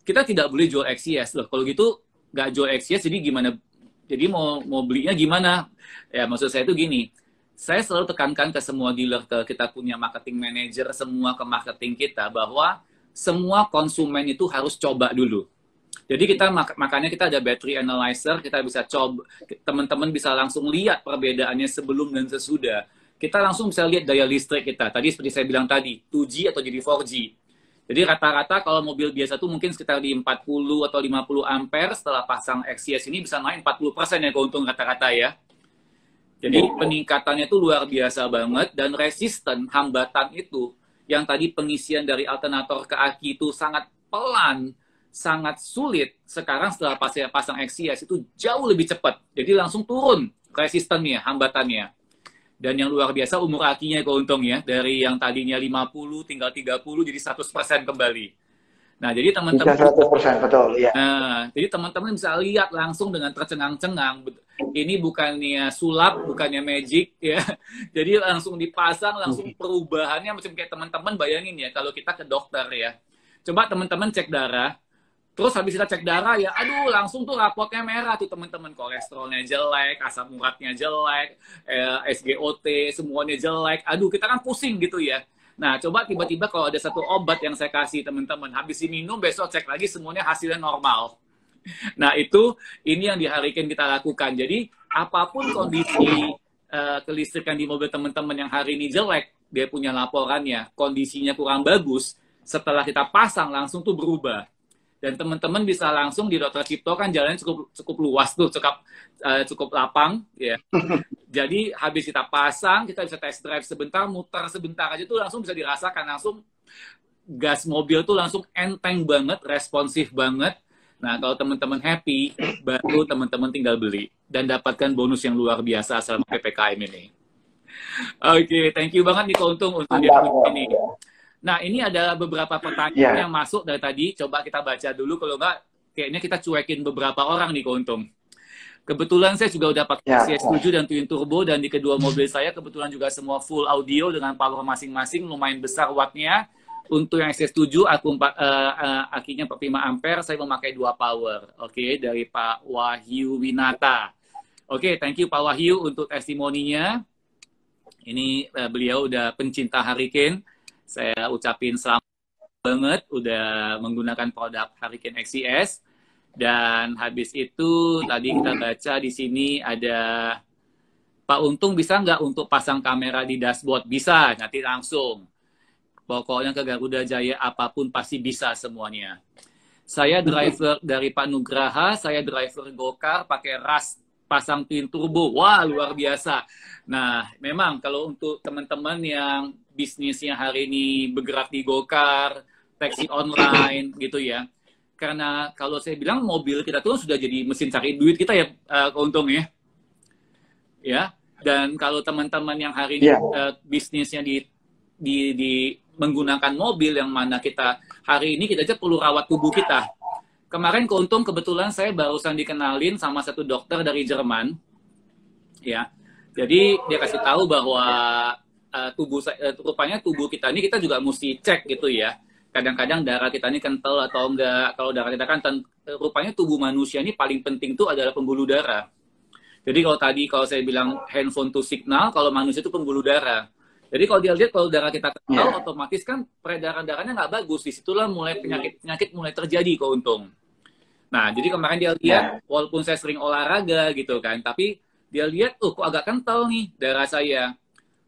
Kita tidak boleh jual XCS loh. Kalau gitu nggak jual XCS, jadi gimana? Jadi mau belinya gimana? Ya maksud saya itu gini, saya selalu tekankan ke semua dealer, kita punya marketing manager, semua ke marketing kita, bahwa semua konsumen itu harus coba dulu. Jadi makanya kita ada battery analyzer, kita bisa coba, teman-teman bisa langsung lihat perbedaannya sebelum dan sesudah. Kita langsung bisa lihat daya listrik kita. Tadi seperti saya bilang tadi, 2G atau jadi 4G. Jadi rata-rata kalau mobil biasa tuh mungkin sekitar di 40 atau 50 ampere, setelah pasang XCS ini bisa naik 40% ya keuntung rata-rata ya. Jadi peningkatannya itu luar biasa banget, dan resisten hambatan itu yang tadi pengisian dari alternator ke aki itu sangat pelan, sangat sulit. Sekarang setelah pasang XCS itu jauh lebih cepat. Jadi langsung turun resistennya, hambatannya. Dan yang luar biasa umur akinya keuntung ya, dari yang tadinya 50 tinggal 30 jadi 100% kembali. Nah, jadi teman-teman 100% betul ya. Nah, jadi teman-teman bisa lihat langsung dengan tercengang-cengang. Ini bukannya sulap, bukannya magic ya. Jadi langsung dipasang, langsung perubahannya macam kayak teman-teman bayangin ya kalau kita ke dokter ya. Coba teman-teman cek darah. Terus habis kita cek darah ya, aduh langsung tuh rapotnya merah tuh teman-teman, kolesterolnya jelek, asam uratnya jelek, SGOT semuanya jelek. Aduh kita kan pusing gitu ya. Nah coba tiba-tiba kalau ada satu obat yang saya kasih teman-teman, habis diminum besok cek lagi semuanya hasilnya normal. Nah ini yang di Hurricane kita lakukan. Jadi apapun kondisi kelistrikan di mobil teman-teman yang hari ini jelek, dia punya laporannya, kondisinya kurang bagus, setelah kita pasang langsung tuh berubah. Dan teman-teman bisa langsung di Dr. Cipto kan jalannya cukup luas tuh, cukup lapang ya. Jadi habis kita pasang, kita bisa test drive sebentar, muter sebentar aja tuh langsung bisa dirasakan, langsung gas mobil tuh langsung enteng banget, responsif banget. Nah kalau teman-teman happy, baru teman-teman tinggal beli dan dapatkan bonus yang luar biasa selama PPKM ini. Oke, thank you banget nih Keuntung untuk ini. Nah, ini ada beberapa pertanyaan yang masuk dari tadi. Coba kita baca dulu. Kalau nggak, kayaknya kita cuekin beberapa orang nih, Keuntung. Kebetulan saya juga udah pakai CS7 dan Twin Turbo. Dan di kedua mobil saya, kebetulan juga semua full audio dengan power masing-masing. Lumayan besar wattnya. Untuk yang CS7, akinya 45 ampere. Saya memakai 2 power. Oke, dari Pak Wahyu Winata. Oke, thank you Pak Wahyu untuk testimoninya. Ini beliau udah pencinta Hurricane. Saya ucapin selamat banget udah menggunakan produk Hurricane XCS. Dan habis itu tadi kita baca di sini ada Pak Untung, bisa nggak untuk pasang kamera di dashboard? Bisa, nanti langsung. Pokoknya ke Garuda Jaya apapun pasti bisa semuanya. Saya driver dari Pak Nugraha, saya driver Gokar pakai RAS pasang twin turbo. Wah, luar biasa. Nah, memang kalau untuk teman-teman yang bisnisnya hari ini bergerak di Gokar, taksi online gitu ya. Karena kalau saya bilang mobil kita tuh sudah jadi mesin cari duit kita ya, Keuntung ya. Ya. Dan kalau teman-teman yang hari ini bisnisnya di menggunakan mobil yang mana kita hari ini kita aja perlu rawat tubuh kita. Kemarin kebetulan saya barusan dikenalin sama satu dokter dari Jerman. Ya. Jadi dia kasih tahu bahwa rupanya tubuh kita ini kita juga mesti cek gitu ya. Kadang-kadang darah kita ini kental atau enggak. Kalau darah kita kan rupanya tubuh manusia ini paling penting itu adalah pembuluh darah. Jadi kalau saya bilang handphone to signal, kalau manusia itu pembuluh darah. Jadi kalau dia lihat kalau darah kita kental, otomatis kan peredaran darahnya nggak bagus. Disitulah mulai penyakit mulai terjadi keuntung. Nah, jadi kemarin dia lihat, walaupun saya sering olahraga gitu kan, tapi dia lihat, kok agak kental nih darah saya.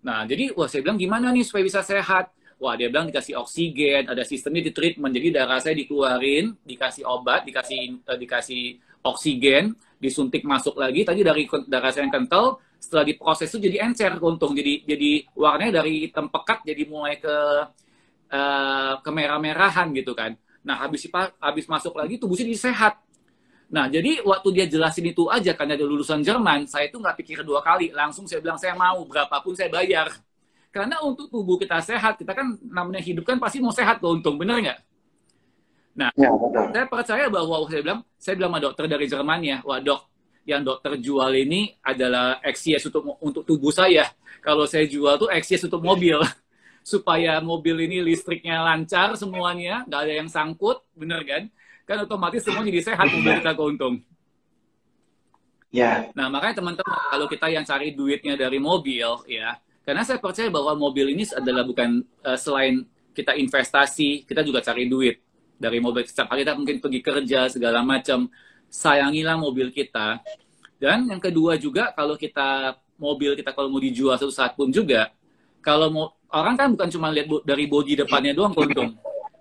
Nah, jadi saya bilang gimana nih supaya bisa sehat? Wah, dia bilang dikasih oksigen, ada sistemnya di treatment. Jadi darah saya dikeluarin, dikasih obat, dikasih oksigen, disuntik masuk lagi. Tadi dari darah saya yang kental, setelah diproses itu jadi encer keuntung. Jadi warnanya dari hitam pekat jadi mulai ke kemerah-merahan gitu kan. Nah, habis masuk lagi tubuh jadi sehat. Nah, jadi waktu dia jelasin itu aja, karena dia lulusan Jerman, saya itu nggak pikir dua kali. Langsung saya bilang, saya mau, berapapun saya bayar. Karena untuk tubuh kita sehat, kita kan namanya hidup kan pasti mau sehat tuh, untung. Bener nggak? Nah, saya percaya bahwa saya bilang sama dokter dari Jerman ya, wah dok, yang dokter jual ini adalah XCS untuk tubuh saya. Kalau saya jual tuh XCS untuk mobil. Supaya mobil ini listriknya lancar semuanya, nggak ada yang sangkut, bener kan? Kan otomatis semua jadi sehat, mobil kita keuntung. Ya. Nah, makanya teman-teman, kalau kita yang cari duitnya dari mobil, ya, karena saya percaya bahwa mobil ini adalah bukan selain kita investasi, kita juga cari duit dari mobil. Setiap hari kita mungkin pergi kerja segala macam, sayangilah mobil kita. Dan yang kedua juga, kalau mobil kita kalau mau dijual suatu saat pun juga, kalau orang kan bukan cuma lihat dari bodi depannya doang keuntung,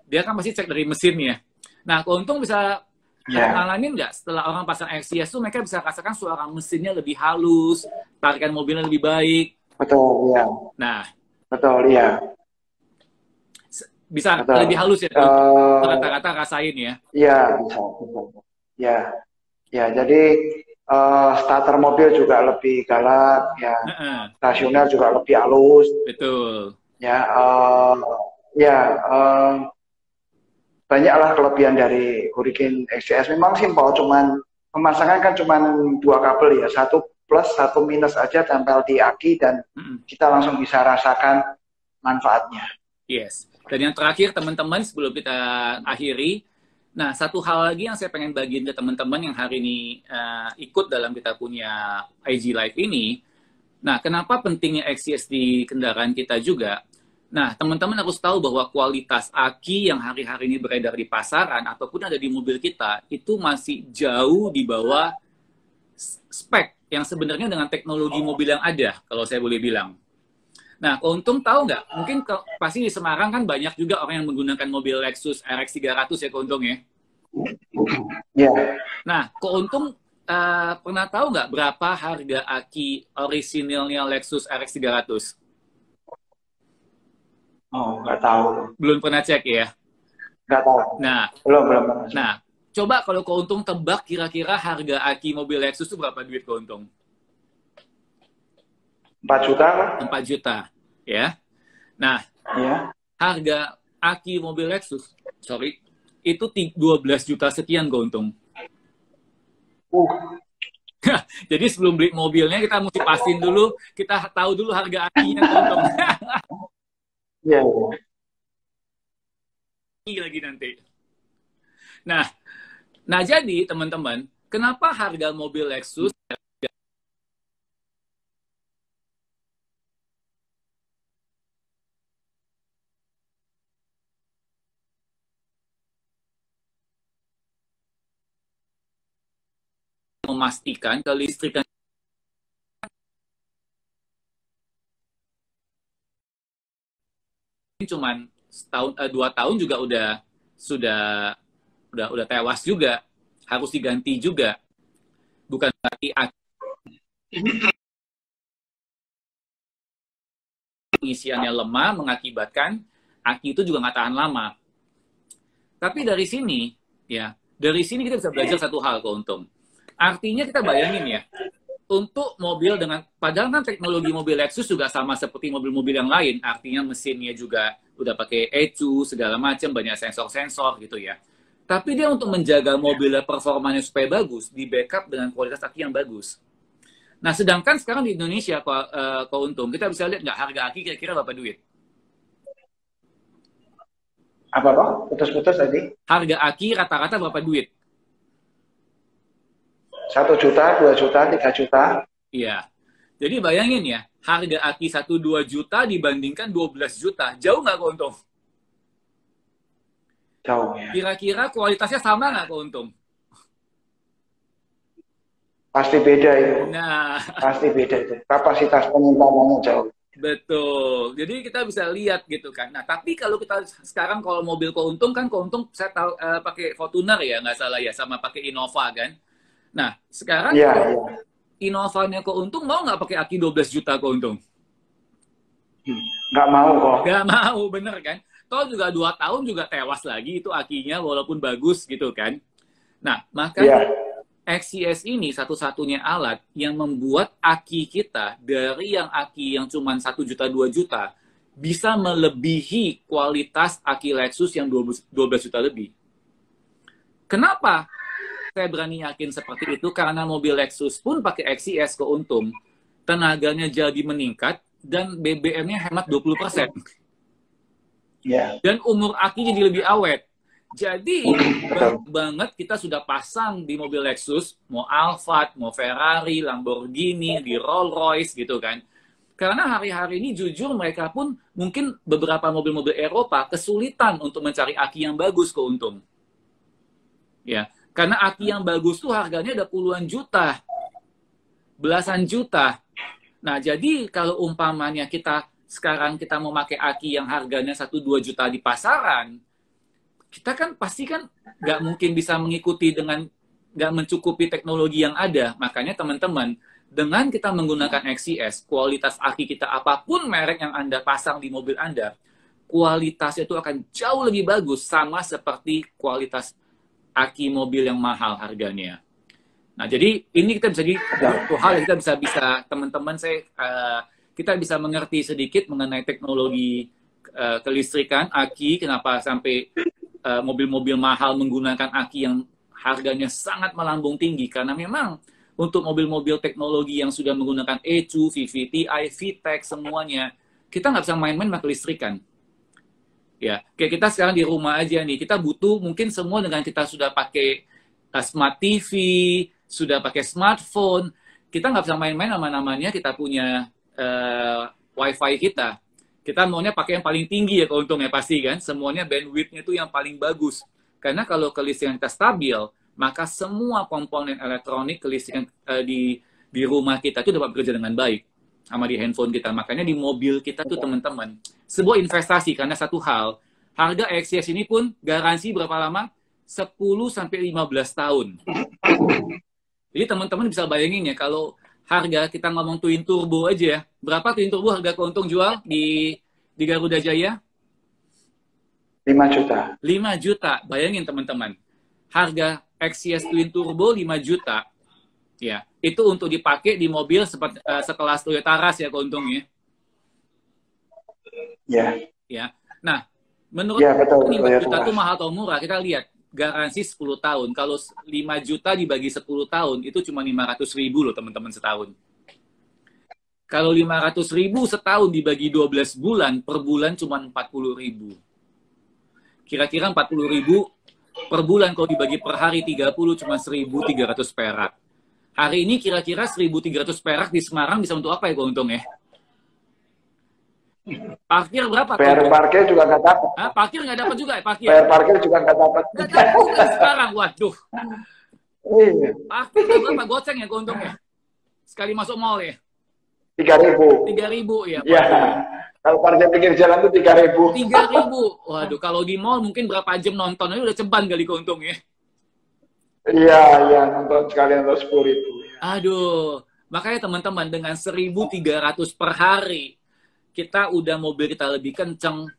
dia kan pasti cek dari mesinnya. Nah, keuntung bisa ngalamin nggak setelah orang pasang XCS tuh mereka bisa rasakan suara mesinnya lebih halus, tarikan mobilnya lebih baik. Betul, ya. Nah, betul, ya. Bisa lebih halus ya, kata-kata rasain ya. Iya, bisa, betul. Ya, ya. Jadi starter mobil juga lebih galak, ya. Stasioner juga lebih halus. Betul. Ya, banyaklah kelebihan dari Hurricane XCS. Memang simpel, cuman pemasangan kan cuman 2 kabel ya, 1 plus 1 minus aja tempel di aki dan kita langsung bisa rasakan manfaatnya. Yes. Dan yang terakhir teman-teman sebelum kita akhiri, nah satu hal lagi yang saya pengen bagiin ke teman-teman yang hari ini ikut dalam kita punya IG Live ini. Nah, kenapa pentingnya XCS di kendaraan kita juga? Nah, teman-teman harus tahu bahwa kualitas aki yang hari-hari ini beredar di pasaran ataupun ada di mobil kita itu masih jauh di bawah spek yang sebenarnya dengan teknologi mobil yang ada, kalau saya boleh bilang. Nah, keuntung tahu nggak? Mungkin pasti di Semarang kan banyak juga orang yang menggunakan mobil Lexus RX 300 ya keuntung ya. Yeah. Nah, keuntung pernah tahu nggak berapa harga aki orisinilnya Lexus RX 300? Oh, nggak tahu. Belum pernah cek ya? Nggak tahu. Nah, belum. Nah, coba kalau keuntung tebak kira-kira harga aki mobil Lexus itu berapa duit keuntung? 4 juta kan? 4 juta, ya. Nah, harga aki mobil Lexus, itu 12 juta sekian keuntung. Jadi sebelum beli mobilnya kita mesti pastiin dulu, kita tahu dulu harga akinya keuntung. Iya. Lagi nanti. Nah jadi teman-teman, kenapa harga mobil Lexus memastikan kelistrikan cuman setahun 2 tahun juga sudah tewas juga, harus diganti juga, bukan berarti pengisiannya lemah mengakibatkan aki itu juga nggak tahan lama. Tapi dari sini kita bisa belajar satu hal keuntung. Artinya kita bayangin ya, untuk mobil dengan, padahal kan teknologi mobil Lexus juga sama seperti mobil-mobil yang lain, artinya mesinnya juga udah pakai ECU, segala macam, banyak sensor-sensor gitu ya. Tapi dia untuk menjaga mobilnya performanya supaya bagus, di backup dengan kualitas aki yang bagus. Nah, sedangkan sekarang di Indonesia, kok Untung, kita bisa lihat nggak harga aki kira-kira berapa duit? Apa Pak? Putus-putus tadi? Harga aki rata-rata berapa duit? 1 juta, 2 juta, 3 juta. Iya. Jadi bayangin ya, harga aki 1-2 juta dibandingkan 12 juta. Jauh nggak, kok Untung? Jauh ya. Kira-kira kualitasnya sama nggak, kok Untung? Pasti beda itu. Nah, Pasti beda itu. Kapasitas penyimpanannya jauh. betul. Jadi kita bisa lihat gitu kan. Nah, tapi kalau kita sekarang kalau mobil kok Untung kan, kok Untung saya tahu pakai Fortuner ya, nggak salah ya, sama pakai Innova kan. Nah, sekarang Iya, iya. Innovanya kok Untung mau nggak pakai aki 12 juta kok Untung? Nggak mau kok. Nggak mau, bener kan? Toh juga 2 tahun juga tewas lagi itu akinya walaupun bagus gitu kan. Nah, makanya XCS ini satu-satunya alat yang membuat aki kita dari yang aki yang cuma 1 juta 2 juta bisa melebihi kualitas aki Lexus yang 12 juta lebih. Kenapa saya berani yakin seperti itu? Karena mobil Lexus pun pakai XCS kok Untung, tenaganya jadi meningkat dan BBM-nya hemat 20%. Dan umur aki jadi lebih awet. Jadi banget kita sudah pasang di mobil Lexus, mau Alphard, mau Ferrari, Lamborghini, di Rolls Royce gitu kan. Karena hari-hari ini jujur mereka pun mungkin beberapa mobil-mobil Eropa kesulitan untuk mencari aki yang bagus kok Untung. Ya, karena aki yang bagus tuh harganya ada puluhan juta, belasan juta. Nah, jadi kalau umpamanya sekarang kita mau pakai aki yang harganya 1-2 juta di pasaran, kita kan pasti kan nggak mungkin bisa mengikuti dengan nggak mencukupi teknologi yang ada. Makanya teman-teman, dengan kita menggunakan XCS, kualitas aki kita apapun merek yang Anda pasang di mobil Anda, kualitasnya itu akan jauh lebih bagus sama seperti kualitas aki mobil yang mahal harganya. Nah, jadi ini kita bisa satu hal yang kita bisa teman-teman kita bisa mengerti sedikit mengenai teknologi kelistrikan aki, kenapa sampai mobil-mobil mahal menggunakan aki yang harganya sangat melambung tinggi, karena memang untuk mobil-mobil teknologi yang sudah menggunakan E2, VVT-i, VTEC, semuanya, kita nggak bisa main-main sama kelistrikan. Ya, kayak kita sekarang di rumah aja nih, kita butuh mungkin semua dengan kita sudah pakai smart TV, sudah pakai smartphone, kita nggak bisa main-main sama namanya kita punya Wi-Fi kita. Kita maunya pakai yang paling tinggi ya kalau Untung ya pasti kan. Semuanya bandwidth-nya itu yang paling bagus. Karena kalau kelistrikan kita stabil, maka semua komponen elektronik kelistrikan di rumah kita itu dapat bekerja dengan baik. Sama di handphone kita. Makanya di mobil kita tuh teman-teman, sebuah investasi karena satu hal, harga XCS ini pun garansi berapa lama? 10-15 tahun. Jadi teman-teman bisa bayangin ya, kalau harga kita ngomong twin turbo aja ya. Berapa twin turbo harga Untung jual di Garuda Jaya? 5 juta. 5 juta. Bayangin teman-teman. Harga XCS twin turbo 5 juta. Ya, itu untuk dipakai di mobil sekelas Toyota Rush ya Untung ya. Ya. Ya. Nah, menurut betul, 5 juta itu mahal atau murah? Kita lihat. Garansi 10 tahun. Kalau 5 juta dibagi 10 tahun, itu cuma 500.000 loh teman-teman setahun. Kalau 500.000 setahun dibagi 12 bulan, per bulan cuma 40.000. Kira-kira 40.000 per bulan kalau dibagi per hari 30 cuma 1.300 perak. Hari ini kira-kira 1.300 perak di Semarang bisa untuk apa ya Untung ya? Parkir berapa? Parkir juga nggak dapat. Parkir nggak dapat juga ya parkir? Parkir juga nggak dapat. Nggak dapat juga sekarang, waduh. Iya. Parkir berapa goceng ya Untung ya? Sekali masuk mall ya? 3.000. 3.000 ya? Iya. Kalau parkir pinggir jalan tuh 3.000. 3.000. Waduh, kalau di mall mungkin berapa jam nontonnya udah ceban kali Untung ya? Iya, nonton sekali nonton 10.000. Aduh, makanya teman-teman dengan 1.300 per hari, kita udah mobil kita lebih kenceng,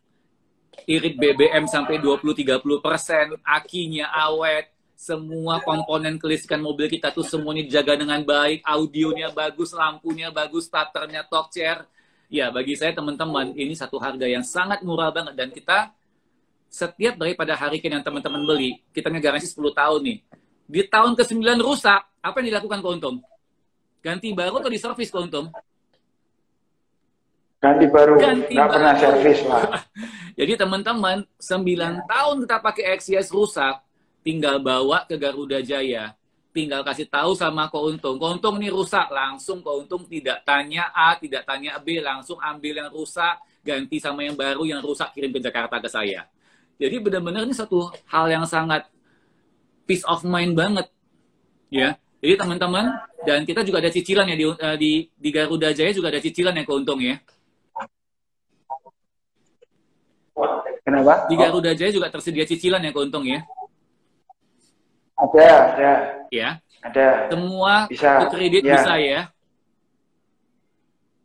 irit BBM sampai 20-30%, akinya awet, semua komponen kelistrikan mobil kita tuh semuanya dijaga dengan baik, audionya bagus, lampunya bagus, starternya top chair. Ya, bagi saya teman-teman, ini satu harga yang sangat murah banget. Dan kita, setiap daripada Hurricane yang teman-teman beli, kita garansi 10 tahun nih. Di tahun ke-9 rusak, apa yang dilakukan Untung? Ganti baru atau di servis Kak Untung? Ganti baru, Ganti nggak pernah baru. servis lah. Jadi teman-teman, 9 tahun kita pakai XCS rusak, tinggal bawa ke Garuda Jaya. Tinggal kasih tahu sama Ko Untung ini rusak, langsung Ko Untung tidak tanya A, tidak tanya B, langsung ambil yang rusak, ganti sama yang baru, yang rusak kirim ke Jakarta ke saya. Jadi benar-benar ini satu hal yang sangat peace of mind banget, ya. Jadi teman-teman, dan kita juga ada cicilan ya di Garuda Jaya juga ada cicilan ya Ko Untung ya. Kenapa? Di Garuda Jaya juga tersedia cicilan ya Ko Untung ya. Ada. Ya. Ada. Semua Bisa. kredit Ya. bisa ya.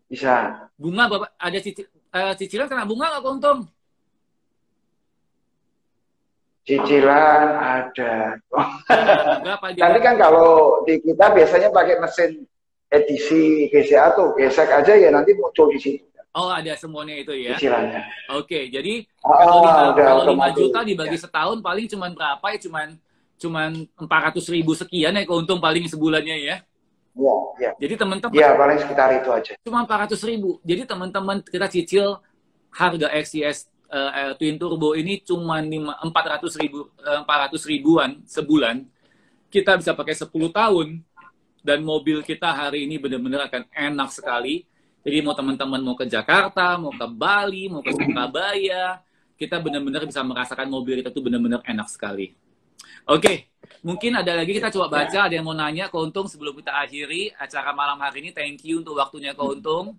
Bisa. Bunga Bapak ada cicilan kena bunga nggak Ko Untung? Cicilan ada. Berapa Nanti kan kalau di kita biasanya pakai mesin edisi GCA tuh, gesek aja ya nanti muncul di situ. Oh, ada semuanya itu ya. Cicilannya. Oke, jadi udah kalau 5 juta dibagi setahun paling cuman berapa ya? Cuman 400.000 sekian ya keuntung paling sebulannya ya. Iya, iya. Jadi teman-teman. Iya, paling sekitar itu aja. Cuma 400.000. Jadi teman-teman kita cicil harga XCS Twin Turbo ini cuma 400 ribuan sebulan. Kita bisa pakai 10 tahun dan mobil kita hari ini benar-benar akan enak sekali. Jadi mau teman-teman mau ke Jakarta, mau ke Bali, mau ke Surabaya, kita benar-benar bisa merasakan mobil kita itu benar-benar enak sekali. Oke, mungkin ada lagi kita coba baca, ada yang mau nanya Ko Untung sebelum kita akhiri acara malam hari ini. Thank you untuk waktunya Ko Untung.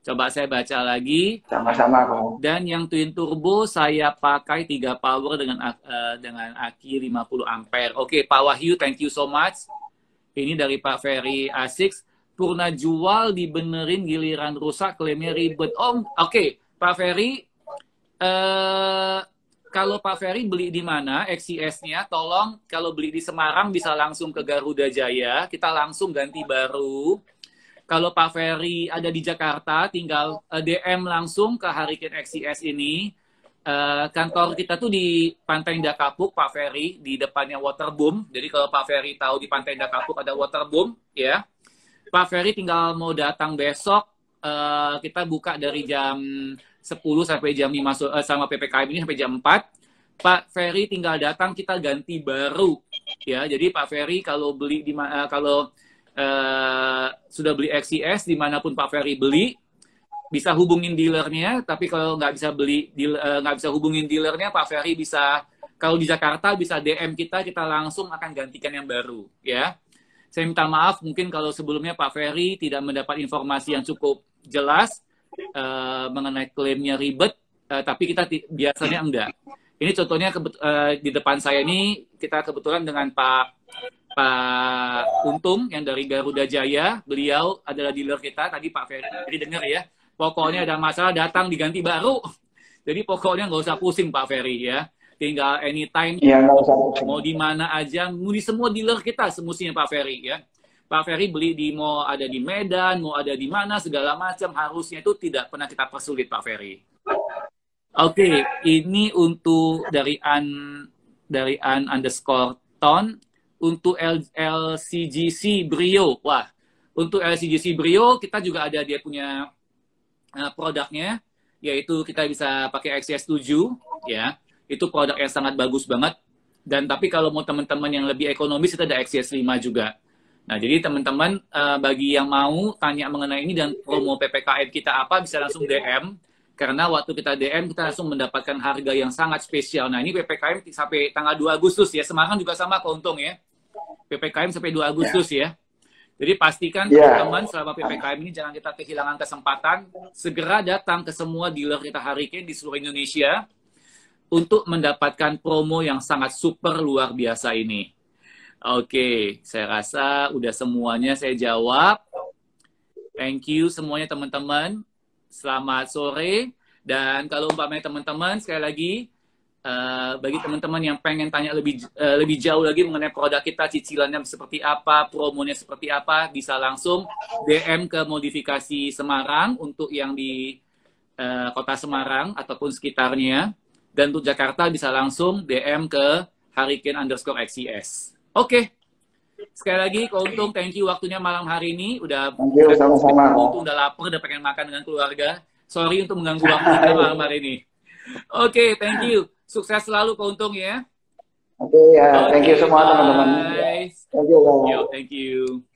Coba saya baca lagi. Sama-sama Ko. Dan yang Twin Turbo saya pakai 3 power dengan aki 50 ampere. Oke, Pak Wahyu, thank you so much. Ini dari Pak Ferry A6. Purna jual dibenerin giliran rusak klaimnya ribet. Oh, oke. Pak Ferry, kalau Pak Ferry beli di mana XCS-nya, tolong kalau beli di Semarang bisa langsung ke Garuda Jaya, kita langsung ganti baru. Kalau Pak Ferry ada di Jakarta, tinggal DM langsung ke Hurricane XCS ini. Kantor kita tuh di Pantai Indah Kapuk, Pak Ferry, di depannya Waterboom. Jadi kalau Pak Ferry tahu di Pantai Indah Kapuk ada Waterboom, ya. Pak Ferry tinggal mau datang besok, kita buka dari jam 10 sampai jam 5 sama PPKM ini sampai jam 4. Pak Ferry tinggal datang, kita ganti baru, ya. Jadi Pak Ferry kalau beli sudah beli XCS dimanapun Pak Ferry beli, bisa hubungin dealernya. Tapi kalau nggak bisa hubungin dealernya, Pak Ferry bisa, kalau di Jakarta bisa DM kita langsung akan gantikan yang baru, ya. Saya minta maaf mungkin kalau sebelumnya Pak Ferry tidak mendapat informasi yang cukup jelas mengenai klaimnya ribet, tapi kita biasanya enggak. Ini contohnya di depan saya ini kita kebetulan dengan Pak Untung yang dari Garuda Jaya. Beliau adalah dealer kita. Tadi Pak Ferry dengar ya. Pokoknya ada masalah datang diganti baru. Jadi pokoknya nggak usah pusing Pak Ferry ya. Tinggal anytime, ya, mau di mana aja, mau di semua dealer kita semestinya Pak Ferry ya. Pak Ferry beli mau ada di Medan, mau ada di mana, segala macam, harusnya itu tidak pernah kita persulit Pak Ferry. Oke, ini untuk dari _ton, untuk LCGC Brio. Wah, untuk LCGC Brio kita juga ada dia punya produknya, yaitu kita bisa pakai XCS 7 ya. Itu produk yang sangat bagus banget. Dan tapi kalau mau teman-teman yang lebih ekonomis, itu ada XCS 5 juga. Nah, jadi teman-teman bagi yang mau tanya mengenai ini dan promo PPKM kita apa, bisa langsung DM. Karena waktu kita DM, kita langsung mendapatkan harga yang sangat spesial. Nah, ini PPKM sampai tanggal 2 Agustus ya. Semarang juga sama keuntung ya. PPKM sampai 2 Agustus ya. Jadi pastikan teman-teman selama PPKM ini jangan kita kehilangan kesempatan. Segera datang ke semua dealer kita Hurricane di seluruh Indonesia untuk mendapatkan promo yang sangat super luar biasa ini. Oke, saya rasa udah semuanya saya jawab. Thank you semuanya teman-teman. Selamat sore. Dan kalau umpamanya teman-teman, sekali lagi, bagi teman-teman yang pengen tanya lebih jauh lagi mengenai produk kita, cicilannya seperti apa, promonya seperti apa, bisa langsung DM ke Modifikasi Semarang untuk yang di kota Semarang ataupun sekitarnya. Dan untuk Jakarta bisa langsung DM ke Hurricane_XCS. Oke. Sekali lagi, Ko Untung, thank you waktunya malam hari ini. Thank you, sama-sama. Untung udah lapar, udah pengen makan dengan keluarga. Sorry untuk mengganggu waktu kita malam hari ini. Oke, thank you. Sukses selalu, Ko Untung ya. Oke, ya. Thank you semua teman-teman. Guys. Thank you. Yo, thank you.